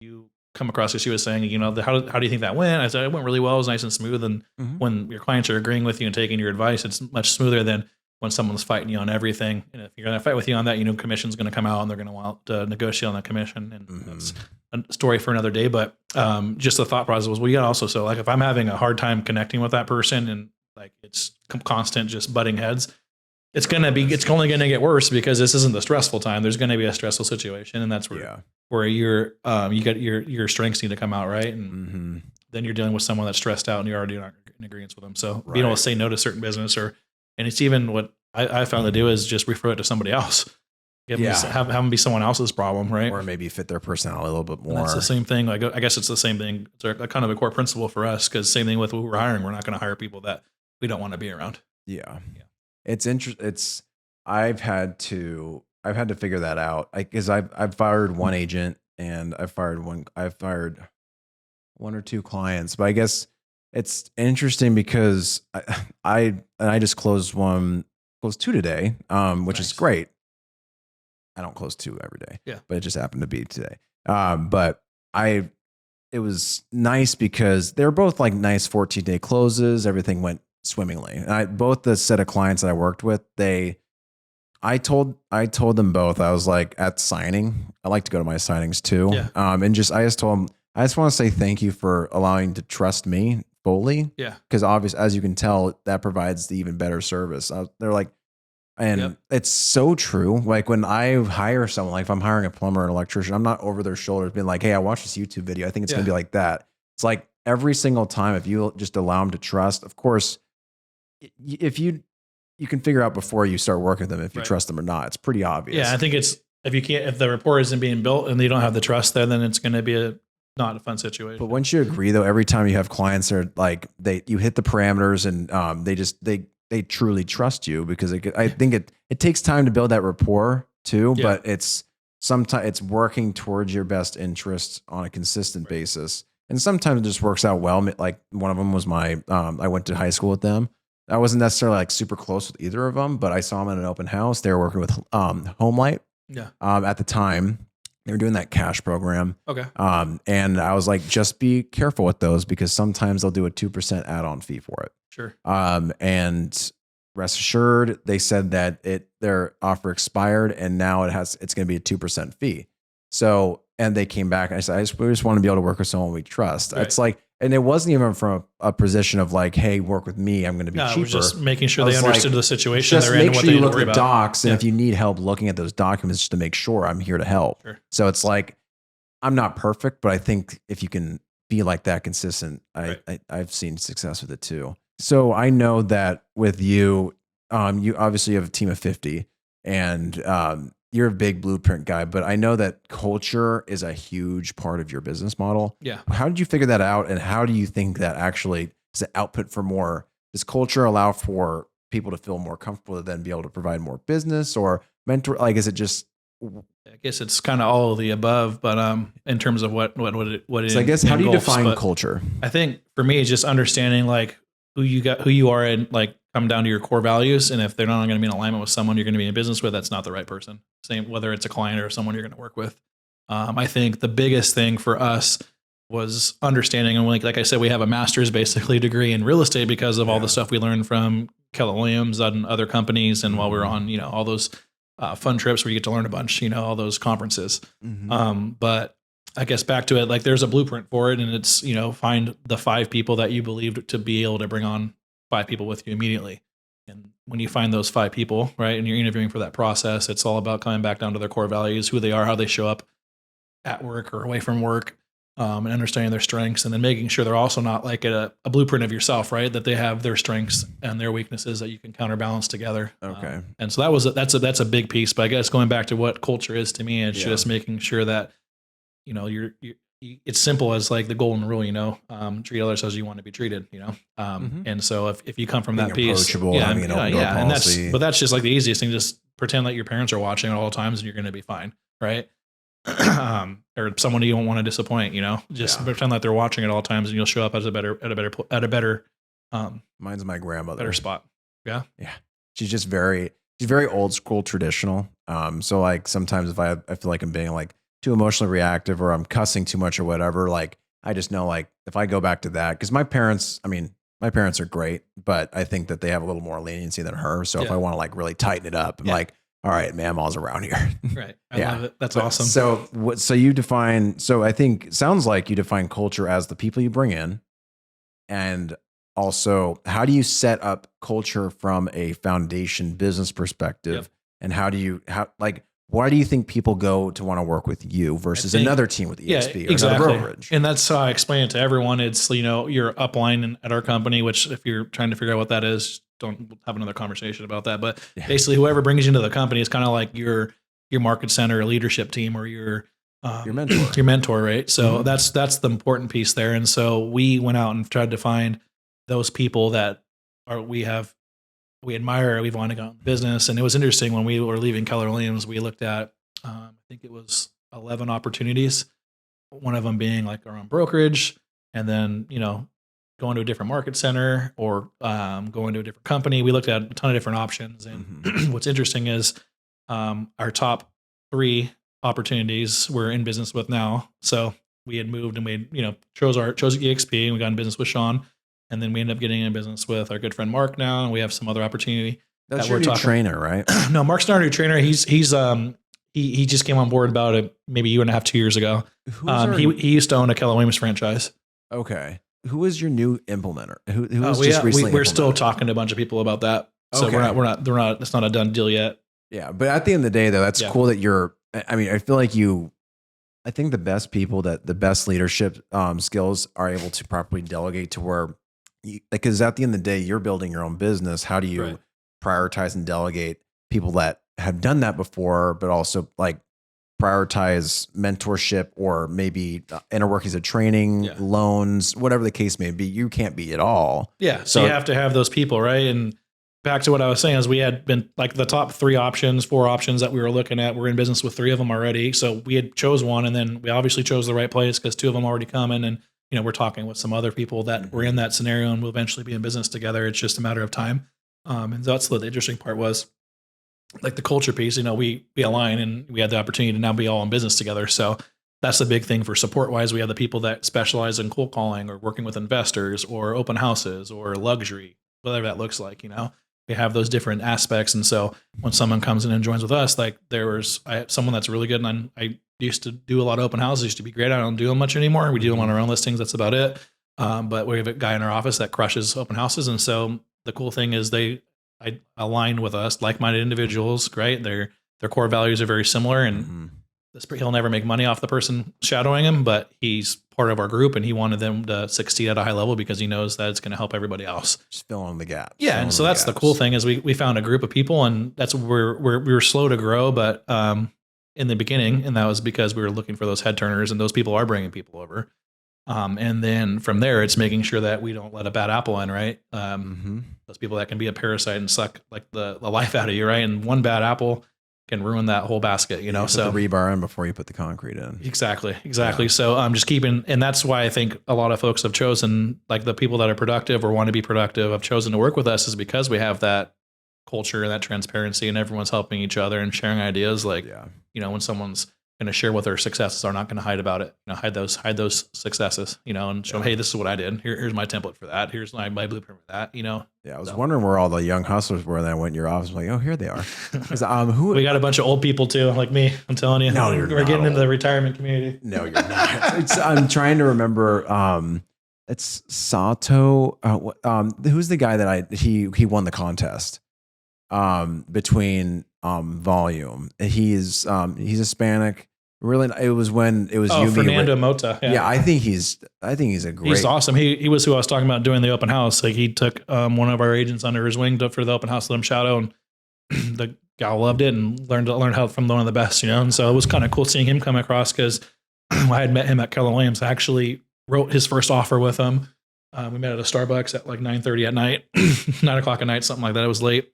you come across as she was saying, you know, how do you think that went? I said, it went really well. It was nice and smooth. And when your clients are agreeing with you and taking your advice, it's much smoother than when someone's fighting you on everything. And if you're going to fight with you on that, you know, commission's going to come out and they're going to want to negotiate on that commission. And that's a story for another day. But just the thought process was, well, yeah, also, so like if I'm having a hard time connecting with that person and like it's constant just butting heads, it's only going to get worse because this isn't the stressful time. There's going to be a stressful situation. And that's where you got your strengths need to come out. Right. And then you're dealing with someone that's stressed out and you're already not in agreement with them. So being able to say no to certain business and it's even what I found to do is just refer it to somebody else. Have them be someone else's problem. Right. Or maybe fit their personality a little bit more. And it's the same thing. Like, I guess it's the same thing. It's a kind of a core principle for us. Cause same thing with who we're hiring. We're not going to hire people that we don't want to be around. Yeah. It's interesting. I've had to figure that out. Cause I've fired one agent and I've fired one or two clients, but I guess it's interesting because I just closed two today, which is great. I don't close two every day, but it just happened to be today. But it was nice because they were both like nice 14-day closes. Everything went swimmingly. And both the set of clients that I worked with, I told them both, I was like at signing, I like to go to my signings too. Yeah. And I just told them, I just want to say thank you for allowing to trust me fully. Yeah. Because obviously, as you can tell, that provides the even better service. They're like, and it's so true. Like when I hire someone, like if I'm hiring a plumber or an electrician, I'm not over their shoulders being like, hey, I watched this YouTube video. I think it's going to be like that. It's like every single time, if you just allow them to trust, of course, if you can figure out before you start working with them, if you trust them or not, it's pretty obvious. Yeah. I think if the rapport isn't being built and you don't have the trust there, then it's going to be not a fun situation. But once you agree though, every time you have clients that are like, you hit the parameters and they truly trust you because I think it takes time to build that rapport too, but sometimes it's working towards your best interests on a consistent basis. And sometimes it just works out well. Like one of them was I went to high school with them. I wasn't necessarily like super close with either of them, but I saw them at an open house. They were working with Homelight. Yeah. At the time they were doing that cash program. Okay. And I was like, just be careful with those because sometimes they'll do a 2% add-on fee for it. Sure. And rest assured, they said that their offer expired and now it's going to be a 2% fee. So, and they came back and I said, we just want to be able to work with someone we trust. Right. It's like, and it wasn't even from a position of like, hey, work with me. I'm going to be cheaper. Just making sure they understood the situation they're in and what they need to look worry at the about. docs. And if you need help looking at those documents, just to make sure I'm here to help. Sure. So it's like, I'm not perfect, but I think if you can be like that consistent, I've seen success with it too. So I know that with you, you obviously have a team of 50 and you're a big blueprint guy, but I know that culture is a huge part of your business model. Yeah. How did you figure that out? And how do you think that actually is an output for more? Does culture allow for people to feel more comfortable to then be able to provide more business or mentor? Like, is it just, I guess it's kind of all of the above, but in terms of what it so I guess, how do you define culture? I think for me, it's just understanding like who you are and like come down to your core values. And if they're not going to be in alignment with someone you're going to be in business with, that's not the right person. Same, whether it's a client or someone you're going to work with. I think the biggest thing for us was understanding. And like I said, we have a master's basically degree in real estate because of all the stuff we learned from Keller Williams, and other companies. And while we were on, all those fun trips where you get to learn a bunch, all those conferences. But I guess back to it, like there's a blueprint for it, and it's, find the 5 people that you believe to be able to bring on 5 people with you immediately. And when you find those 5 people, right, and you're interviewing for that process, it's all about coming back down to their core values, who they are, how they show up at work or away from work, and understanding their strengths, and then making sure they're also not like a blueprint of yourself, right? That they have their strengths and their weaknesses that you can counterbalance together. Okay. And so that's a big piece. But I guess going back to what culture is to me, it's just making sure that you're it's simple as like the golden rule, treat others as you want to be treated, and so if you come from Being that piece, approachable, having an open door and policy. that's just like the easiest thing. Just pretend that your parents are watching at all times, and you're going to be fine, right? Or someone you don't want to disappoint, just pretend that they're watching at all times, and you'll show up as a better Mine's my grandmother. better spot. Yeah. She's very old school traditional. So like sometimes if I feel like I'm being like too emotionally reactive or I'm cussing too much or whatever, like I just know like if I go back to that, because my parents are great, but I think that they have a little more leniency than her. So if I want to like really tighten it up, I'm like, all right, mama's around here. Right. I love it. That's awesome. So you define, so I think sounds like you define culture as the people you bring in. And also, how do you set up culture from a foundation business perspective? And why do you think people go to want to work with you versus another team with EXP or another brokerage? And that's how I explain it to everyone. It's, your upline at our company, which if you're trying to figure out what that is, don't have another conversation about that. But basically whoever brings you into the company is kind of like your market center or leadership team or your mentor. Your mentor, right? So that's the important piece there. And so we went out and tried to find those people that we admire, we've wanted to go in business. And it was interesting when we were leaving Keller Williams, we looked at, I think it was 11 opportunities, one of them being like our own brokerage, and then, going to a different market center or going to a different company. We looked at a ton of different options. And what's interesting is our top 3 opportunities we're in business with now. So we had moved and we, chose EXP, and we got in business with Sean. And then we ended up getting in business with our good friend Mark now, and we have some other opportunity. That's your new trainer, right? No, Mark's not our new trainer. He just came on board about maybe 1.5, 2 years ago. He used to own a Keller Williams franchise. Okay. Who is your new implementer? Who was just recently we're still talking to a bunch of people about that. So we're not, it's not a done deal yet. Yeah. But at the end of the day though, that's cool that I feel like I think the best people the best leadership skills are able to properly delegate to where, because at the end of the day, you're building your own business. How do you prioritize and delegate people that have done that before, but also like prioritize mentorship or maybe inner workings of training, loans, whatever the case may be? You can't be it all. Yeah. So you have to have those people, right? And back to what I was saying is we had been like the top 4 options that we were looking at. We're in business with 3 of them already. So we had chose one, and then we obviously chose the right place because 2 of them already come in, and we're talking with some other people that were in that scenario and will eventually be in business together. It's just a matter of time. And that's the interesting part was like the culture piece, we align and we had the opportunity to now be all in business together. So that's the big thing for support wise. We have the people that specialize in cold calling or working with investors or open houses or luxury, whatever that looks like, we have those different aspects. And so when someone comes in and joins with us, like I have someone that's really good. And I used to do a lot of open houses, used to be great. I don't do them much anymore. We do them on our own listings. That's about it. But we have a guy in our office that crushes open houses. And so the cool thing is I align with us, like-minded individuals, right? Their core values are very similar, and he'll never make money off the person shadowing him, but he's part of our group, and he wanted them to succeed at a high level because he knows that it's going to help everybody else. Just fill in the gaps. Yeah, and so that's the cool thing is we found a group of people, and that's where we were slow to grow, but in the beginning, and that was because we were looking for those head turners, and those people are bringing people over. And then from there, it's making sure that we don't let a bad apple in, right? Those people that can be a parasite and suck like the life out of you, right? And one bad apple can ruin that whole basket, So the rebar in before you put the concrete in. Exactly. Yeah. So I'm just keeping, and that's why I think a lot of folks have chosen, like the people that are productive or want to be productive, have chosen to work with us is because we have that culture and that transparency, and everyone's helping each other and sharing ideas. Like, when someone's going to share what their successes are, not going to hide about it. Hide those successes, and show them, hey, this is what I did. Here's my template for that. Here's my blueprint for that, Yeah, I was wondering where all the young hustlers were. Then I went in your office. I'm like, oh, here they are. We got a bunch of old people too, like me. I'm telling you, no, we're getting into the retirement community. No, you're not. I'm trying to remember. It's Sato. Who's the guy that he won the contest? Between volume. He's Hispanic. Really, it was when it was you, Fernando Mota. Yeah, I think he's a great. He's awesome. He was who I was talking about doing the open house. Like he took one of our agents under his wing for the open house, let him shadow, and the gal loved it and learned how from one of the best. And so it was kind of cool seeing him come across because I had met him at Keller Williams. I actually wrote his first offer with him. We met at a Starbucks at like 9:30 at night, 9 o'clock at night, something like that. It was late.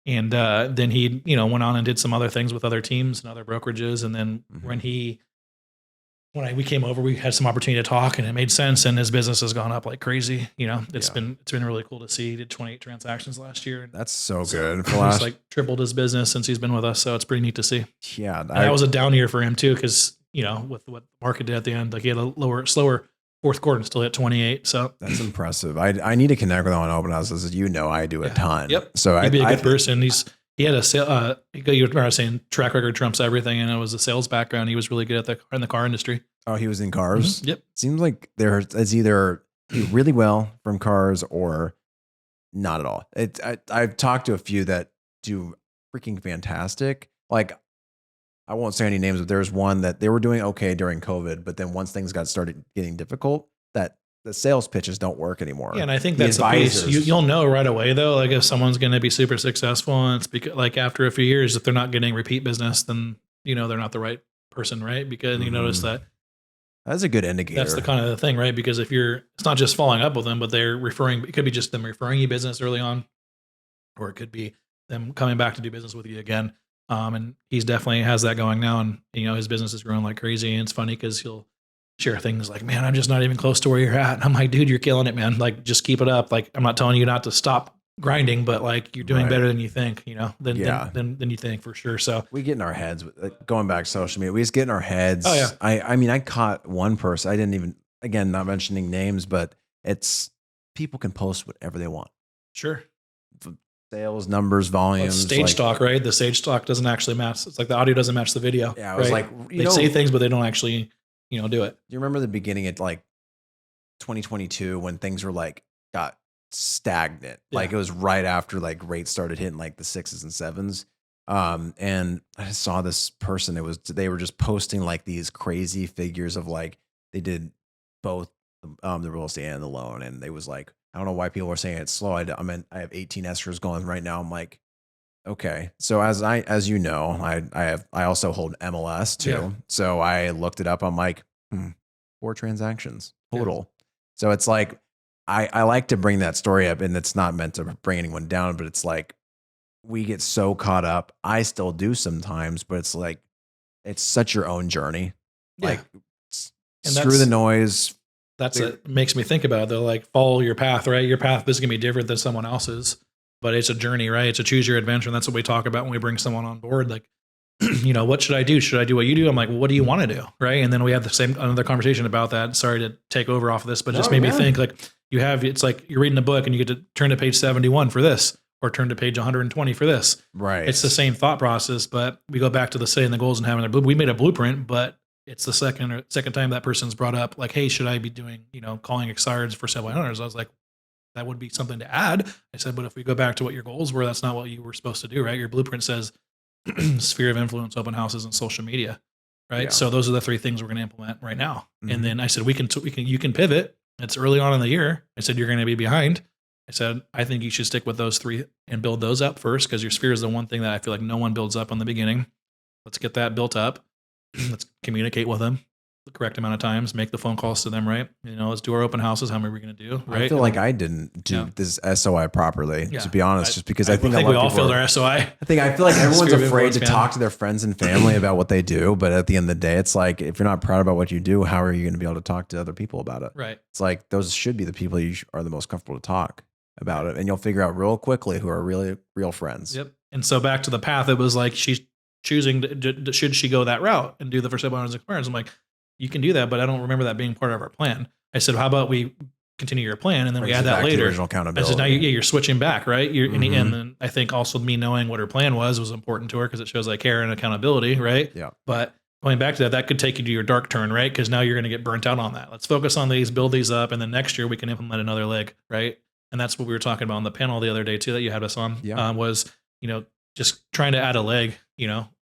And then he, went on and did some other things with other teams and other brokerages. And then when we came over, we had some opportunity to talk, and it made sense. And his business has gone up like crazy. It's been really cool to see. He did 28 transactions last year. That's so good. He's like tripled his business since he's been with us. So it's pretty neat to see. Yeah, that was a down year for him too, because with what the market did at the end, like he had a slower fourth quarter and still hit 28. So that's impressive. I need to connect with him on open houses. As I do a ton. Yep. So he'd be a good person. He had a sale. You were saying track record trumps everything, and it was a sales background. He was really good in the car industry. Oh, he was in cars. Mm-hmm. Yep. Seems like it's either do really well from cars or not at all. I've talked to a few that do freaking fantastic. Like, I won't say any names, but there's one that they were doing okay during COVID, but then once things started getting difficult, that the sales pitches don't work anymore. Yeah, and I think that's the piece. You'll know right away though, like if someone's going to be super successful, and it's because like after a few years, if they're not getting repeat business, then they're not the right person, right? Because you notice that. That's a good indicator. That's the kind of the thing, right? Because if it's not just following up with them, but they're referring. It could be just them referring you business early on, or it could be them coming back to do business with you again. And he's definitely has that going now, and his business is growing like crazy. And it's funny because he'll share things like, "Man, I'm just not even close to where you're at." And I'm like, "Dude, you're killing it, man! Like, just keep it up. Like, I'm not telling you not to stop grinding, but like, you're doing better than you think. Than you think for sure." So we get in our heads. Going back to social media, we just get in our heads. Oh yeah. I caught one person. I didn't even, again, not mentioning names, but it's people can post whatever they want. Sure. Sales numbers, volumes, stage talk, right? The stage talk doesn't actually match. It's like the audio doesn't match the video. Yeah, I was like, they say things, but they don't actually, do it. Do you remember the beginning at like 2022 when things were like got stagnant? Yeah. Like it was right after like rates started hitting like the 6s and 7s. And I saw this person. They were just posting like these crazy figures of like they did both the real estate and the loan, and they was like, I don't know why people are saying it's slow. I have 18 escrows going right now. I'm like, okay. So as you know, I also hold MLS too. Yeah. So I looked it up. I'm like, 4 transactions total. Yeah. So it's like, I like to bring that story up, and it's not meant to bring anyone down, but it's like, we get so caught up. I still do sometimes, but it's like, it's such your own journey. Yeah. Like screw the noise. It makes me think about it though, like follow your path, right? Your path is going to be different than someone else's, but it's a journey, right? It's a choose your adventure. And that's what we talk about when we bring someone on board. Like, what should I do? Should I do what you do? I'm like, well, what do you want to do? Right. And then we have another conversation about that. Sorry to take over off of this, but just made me think like it's like you're reading a book and you get to turn to page 71 for this, or turn to page 120 for this. Right. It's the same thought process, but we go back to the setting the goals and having we made a blueprint, but it's the second time that person's brought up like, hey, should I be doing, calling expireds for sale by owners? I was like, that would be something to add. I said, but if we go back to what your goals were, that's not what you were supposed to do, right? Your blueprint says sphere of influence, open houses, and social media, right? Yeah. So those are the 3 things we're going to implement right now. Mm-hmm. And then I said, you can pivot. It's early on in the year. I said, you're going to be behind. I said, I think you should stick with those 3 and build those up first, because your sphere is the one thing that I feel like no one builds up in the beginning. Let's get that built up. Let's communicate with them the correct amount of times, make the phone calls to them, right? Let's do our open houses. How many are we going to do? Right. I feel like I didn't do this SOI properly, to be honest, just because I think we all failed our SOI. I feel like everyone's afraid to talk to their friends and family about what they do. But at the end of the day, it's like, if you're not proud about what you do, how are you going to be able to talk to other people about it? Right. It's like, those should be the people you are the most comfortable to talk about it. And you'll figure out real quickly who are really real friends. Yep. And so back to the path, it was like, choosing should she go that route and do the for sale by owners experience? I'm like, you can do that, but I don't remember that being part of our plan. I said, how about we continue your plan and then we add that later. Original accountability. I said, now you're switching back, right? And Mm-hmm. then I think also me knowing what her plan was important to her because it shows I care and accountability, right? Yeah. But going back to that could take you to your dark turn, right? Because now you're going to get burnt out on that. Let's focus on these, build these up, and then next year we can implement another leg, right? And that's what we were talking about on the panel the other day too that you had us on. Yeah. Was just trying to add a leg.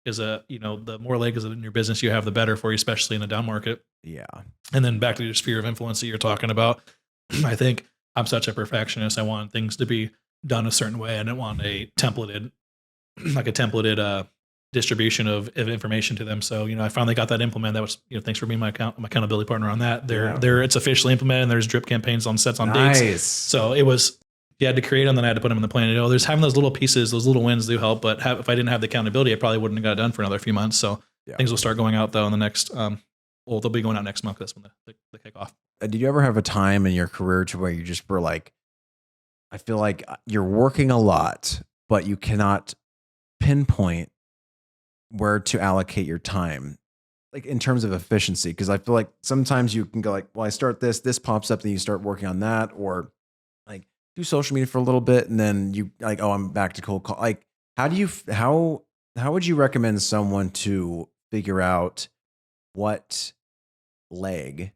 Is the more legs in your business you have, the better for you, especially in a down market. Yeah. And then back to your sphere of influence that you're talking about. I think I'm such a perfectionist. I want things to be done a certain way. I didn't want a templated distribution of information to them. So, I finally got that implemented. That was, thanks for being my accountability partner on that. It's officially implemented and there's drip campaigns on sets on dates. So it was, you had to create them, then I had to put them in the plan. There's having those little pieces, those little wins do help, but if I didn't have the accountability, I probably wouldn't have got it done for another few months. So things will start going out though in the next, they'll be going out next month. That's when they kick off. Did you ever have a time in your career to where you just were like, I feel like you're working a lot, but you cannot pinpoint where to allocate your time, like in terms of efficiency? Because I feel like sometimes you can go like, well, I start this pops up, then you start working on that, or like do social media for a little bit, and then you like, oh, I'm back to cold call. Like, how would you recommend someone to figure out what leg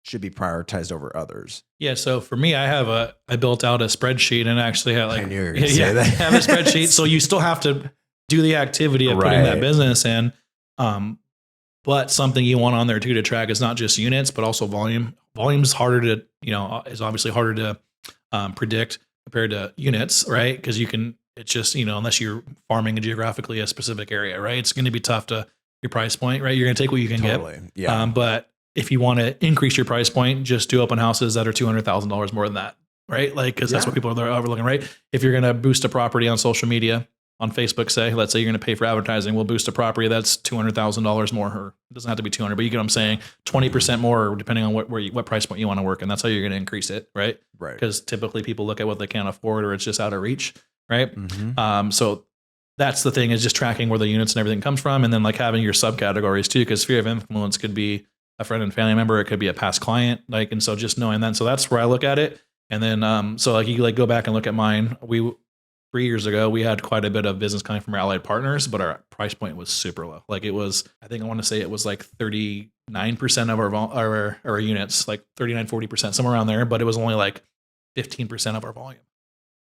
should be prioritized over others? Yeah. So for me, I built out a spreadsheet and actually had like, I knew you were gonna say that. have a spreadsheet. So you still have to do the activity of putting that business in. But something you want on there too to track is not just units, but also volume. Volume's harder to, is obviously harder to predict compared to units, right? Because it's just, unless you're farming geographically a specific area, right? It's going to be tough to your price point, right? You're going to take what you can get. Yeah. But if you want to increase your price point, just do open houses that are $200,000 more than that, right? Like, because that's what people are overlooking, right? If you're going to boost a property on social media, on Facebook, let's say you're going to pay for advertising, we'll boost a property that's $200,000 more, or it doesn't have to be 200, but you get what I'm saying, 20% more, depending on what price point you want to work. And that's how you're going to increase it, right? Right. Because typically people look at what they can't afford or it's just out of reach, right? Mm-hmm. So that's the thing, is just tracking where the units and everything comes from. And then like having your subcategories too, because sphere of influence could be a friend and family member. It could be a past client. Like, and so just knowing that. So that's where I look at it. And then, so like you like go back and look at mine. 3 years ago, we had quite a bit of business coming from our allied partners, but our price point was super low. Like it was, I think I want to say it was like 39% of our units, like 39, 40%, somewhere around there, but it was only like 15% of our volume.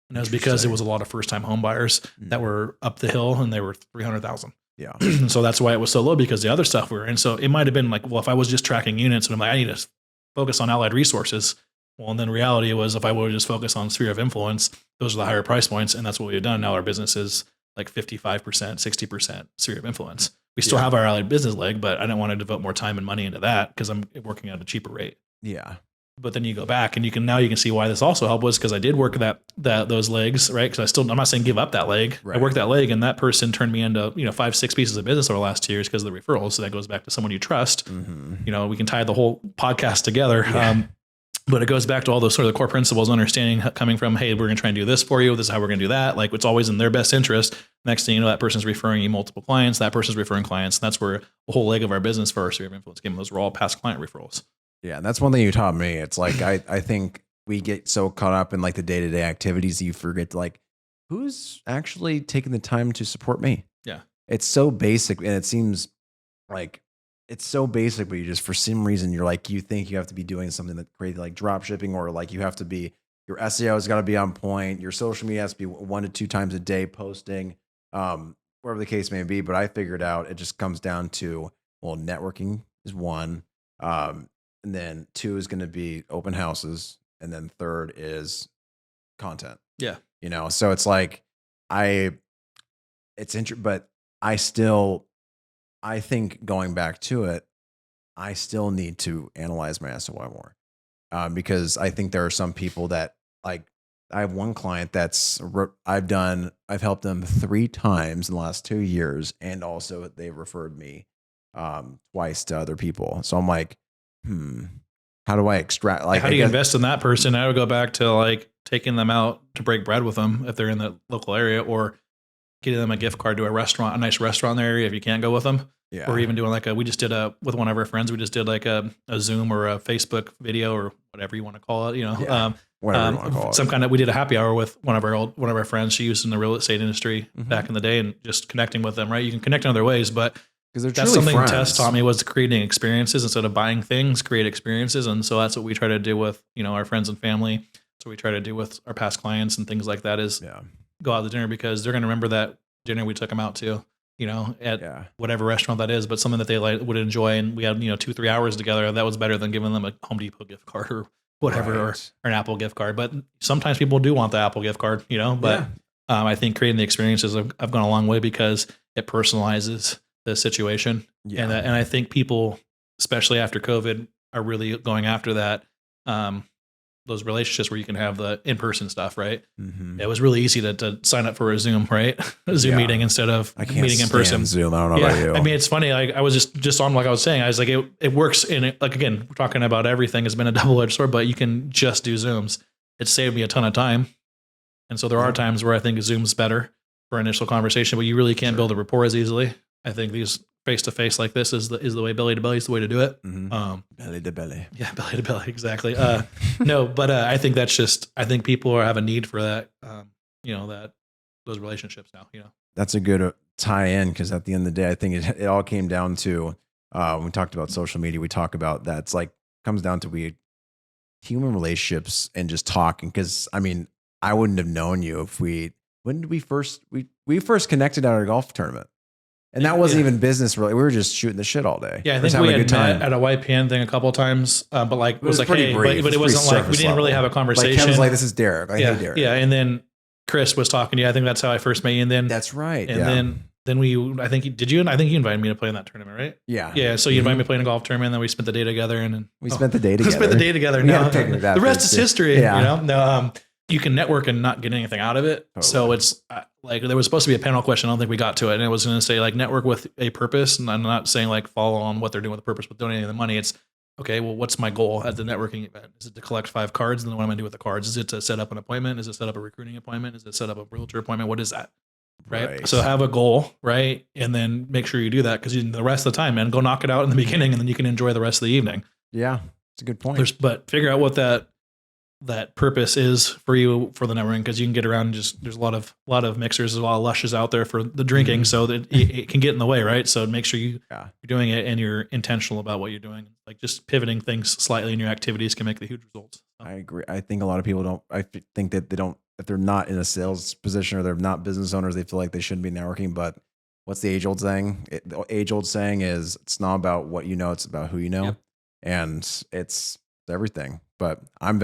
And that was because it was a lot of first time home buyers that were up the hill and they were 300,000. Yeah. So that's why it was so low, because the other stuff we were in. So it might've been like, well, if I was just tracking units and I'm like, I need to focus on allied resources. Well, and then reality was if I would just focus on sphere of influence, those are the higher price points. And that's what we've done. Now our business is like 55%, 60% sphere of influence. We still have our allied business leg, but I didn't want to devote more time and money into that because I'm working at a cheaper rate. Yeah. But then you go back and you can see why this also helped was because I did work those legs, right? Because I'm not saying give up that leg. Right. I worked that leg and that person turned me into, 5-6 pieces of business over the last 2 years because of the referrals. So that goes back to someone you trust. Mm-hmm. We can tie the whole podcast together. Yeah. But it goes back to all those sort of the core principles, understanding coming from, hey, we're going to try and do this for you. This is how we're going to do that. Like it's always in their best interest. Next thing you know, that person's referring you multiple clients. That person's referring clients. And that's where the whole leg of our business for our sphere of influence game, those were all past client referrals. Yeah. And that's one thing you taught me. It's like, I think we get so caught up in like the day-to-day activities, you forget to like, who's actually taking the time to support me? Yeah. It's so basic. And it seems like, it's so basic, but you just, for some reason, you're like, you think you have to be doing something that crazy, like drop shipping, or like you have to be, your SEO has got to be on point. Your social media has to be 1 to 2 times a day posting, whatever the case may be. But I figured out it just comes down to, well, networking is 1. And then 2 is going to be open houses. And then 3rd is content. Yeah. So it's like, it's interesting, but I think going back to it, I still need to analyze my SOI more because I think there are some people that like, I have one client I've helped them 3 times in the last 2 years. And also they've referred me twice to other people. So I'm like, how do I extract? Like, how do you invest in that person? I would go back to like taking them out to break bread with them if they're in the local area, or getting them a gift card to a restaurant, a nice restaurant in their area if you can't go with them. Yeah. Or even doing like we just did with one of our friends, we just did like a Zoom or a Facebook video or whatever you want to call it, Whatever you want to call it. some kind of, we did a happy hour with one of our friends she used in the real estate industry back in the day, and just connecting with them, right? You can connect in other ways, but that's something friends. Tess taught me, was creating experiences instead of buying things, create experiences. And so that's what we try to do with, our friends and family. So we try to do with our past clients and things like that is go out to dinner, because they're going to remember that dinner we took them out to, at whatever restaurant that is, but something that they would enjoy. And we had, 2-3 hours together. That was better than giving them a Home Depot gift card or whatever, or an Apple gift card. But sometimes people do want the Apple gift card, but I think creating the experiences have gone a long way, because it personalizes the situation. And I think people, especially after COVID, are really going after that, those relationships where you can have the in-person stuff, right? It was really easy to sign up for a Zoom, right? A Zoom meeting instead of meeting in person. Zoom. I don't know about you. I mean, it's funny. I was just on, like I was saying, I was like, it works in it. Like, again, we're talking about everything has been a double-edged sword, but you can just do Zooms. It saved me a ton of time. And so there are times where I think Zoom's better for initial conversation, but you really can't build a rapport as easily. I think these face-to-face like this is the way, belly to belly is the way to do it. Belly to belly. Yeah, belly to belly, exactly. No, but I think I think people have a need for that, those relationships now, That's a good tie in, because at the end of the day, I think it all came down to, when we talked about social media, we talk about that. It's like, comes down to human relationships and just talking. Because I mean, I wouldn't have known you if when did we first connected at a golf tournament? And that wasn't even business, really. We were just shooting the shit all day. Yeah, I think we had met at a YPN thing a couple of times, but like, it was like, hey, but it wasn't like, we didn't really have a conversation. Like, Kevin's like, this is Derek. Hey, Derek. Yeah, and then Chris was talking to you. I think that's how I first met you. And then that's right. And then I think you invited me to play in that tournament, right? Yeah. Yeah. So you invited me to play in a golf tournament, and then we spent the day together. And we spent the day together. No, the rest is history. Yeah. No, you can network and not get anything out of it. Totally. So it's like, there was supposed to be a panel question. I don't think we got to it. And it was going to say like, network with a purpose. And I'm not saying like follow on what they're doing with the purpose with donating the money. It's okay. Well, what's my goal at the networking event? Is it to collect 5 cards? And then what am I going to do with the cards? Is it to set up an appointment? Is it set up a recruiting appointment? Is it set up a realtor appointment? What is that? Right. So have a goal, right? And then make sure you do that, because the rest of the time, man, go knock it out in the beginning, and then you can enjoy the rest of the evening. Yeah. It's a good point. But figure out what that purpose is for you for the networking, because you can get around there's a lot of mixers, there's a lot of lushes out there for the drinking, so that it can get in the way, right? So make sure you're doing it and you're intentional about what you're doing. Like, just pivoting things slightly in your activities can make the huge results. So. I agree. I think a lot of people think that they don't, if they're not in a sales position or they're not business owners, they feel like they shouldn't be networking. But what's the age old saying? The age old saying is, it's not about what you know, it's about who you know. Yep. And it's everything. But I'm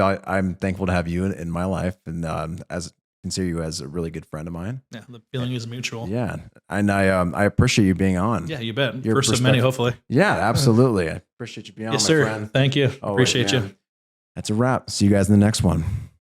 thankful to have you in my life, and as consider you as a really good friend of mine. Yeah, the feeling is mutual. Yeah, and I appreciate you being on. Yeah, you bet. First of many, hopefully. Yeah, absolutely. I appreciate you being on, yes, my sir. friend. Thank you. Appreciate you. That's a wrap. See you guys in the next one.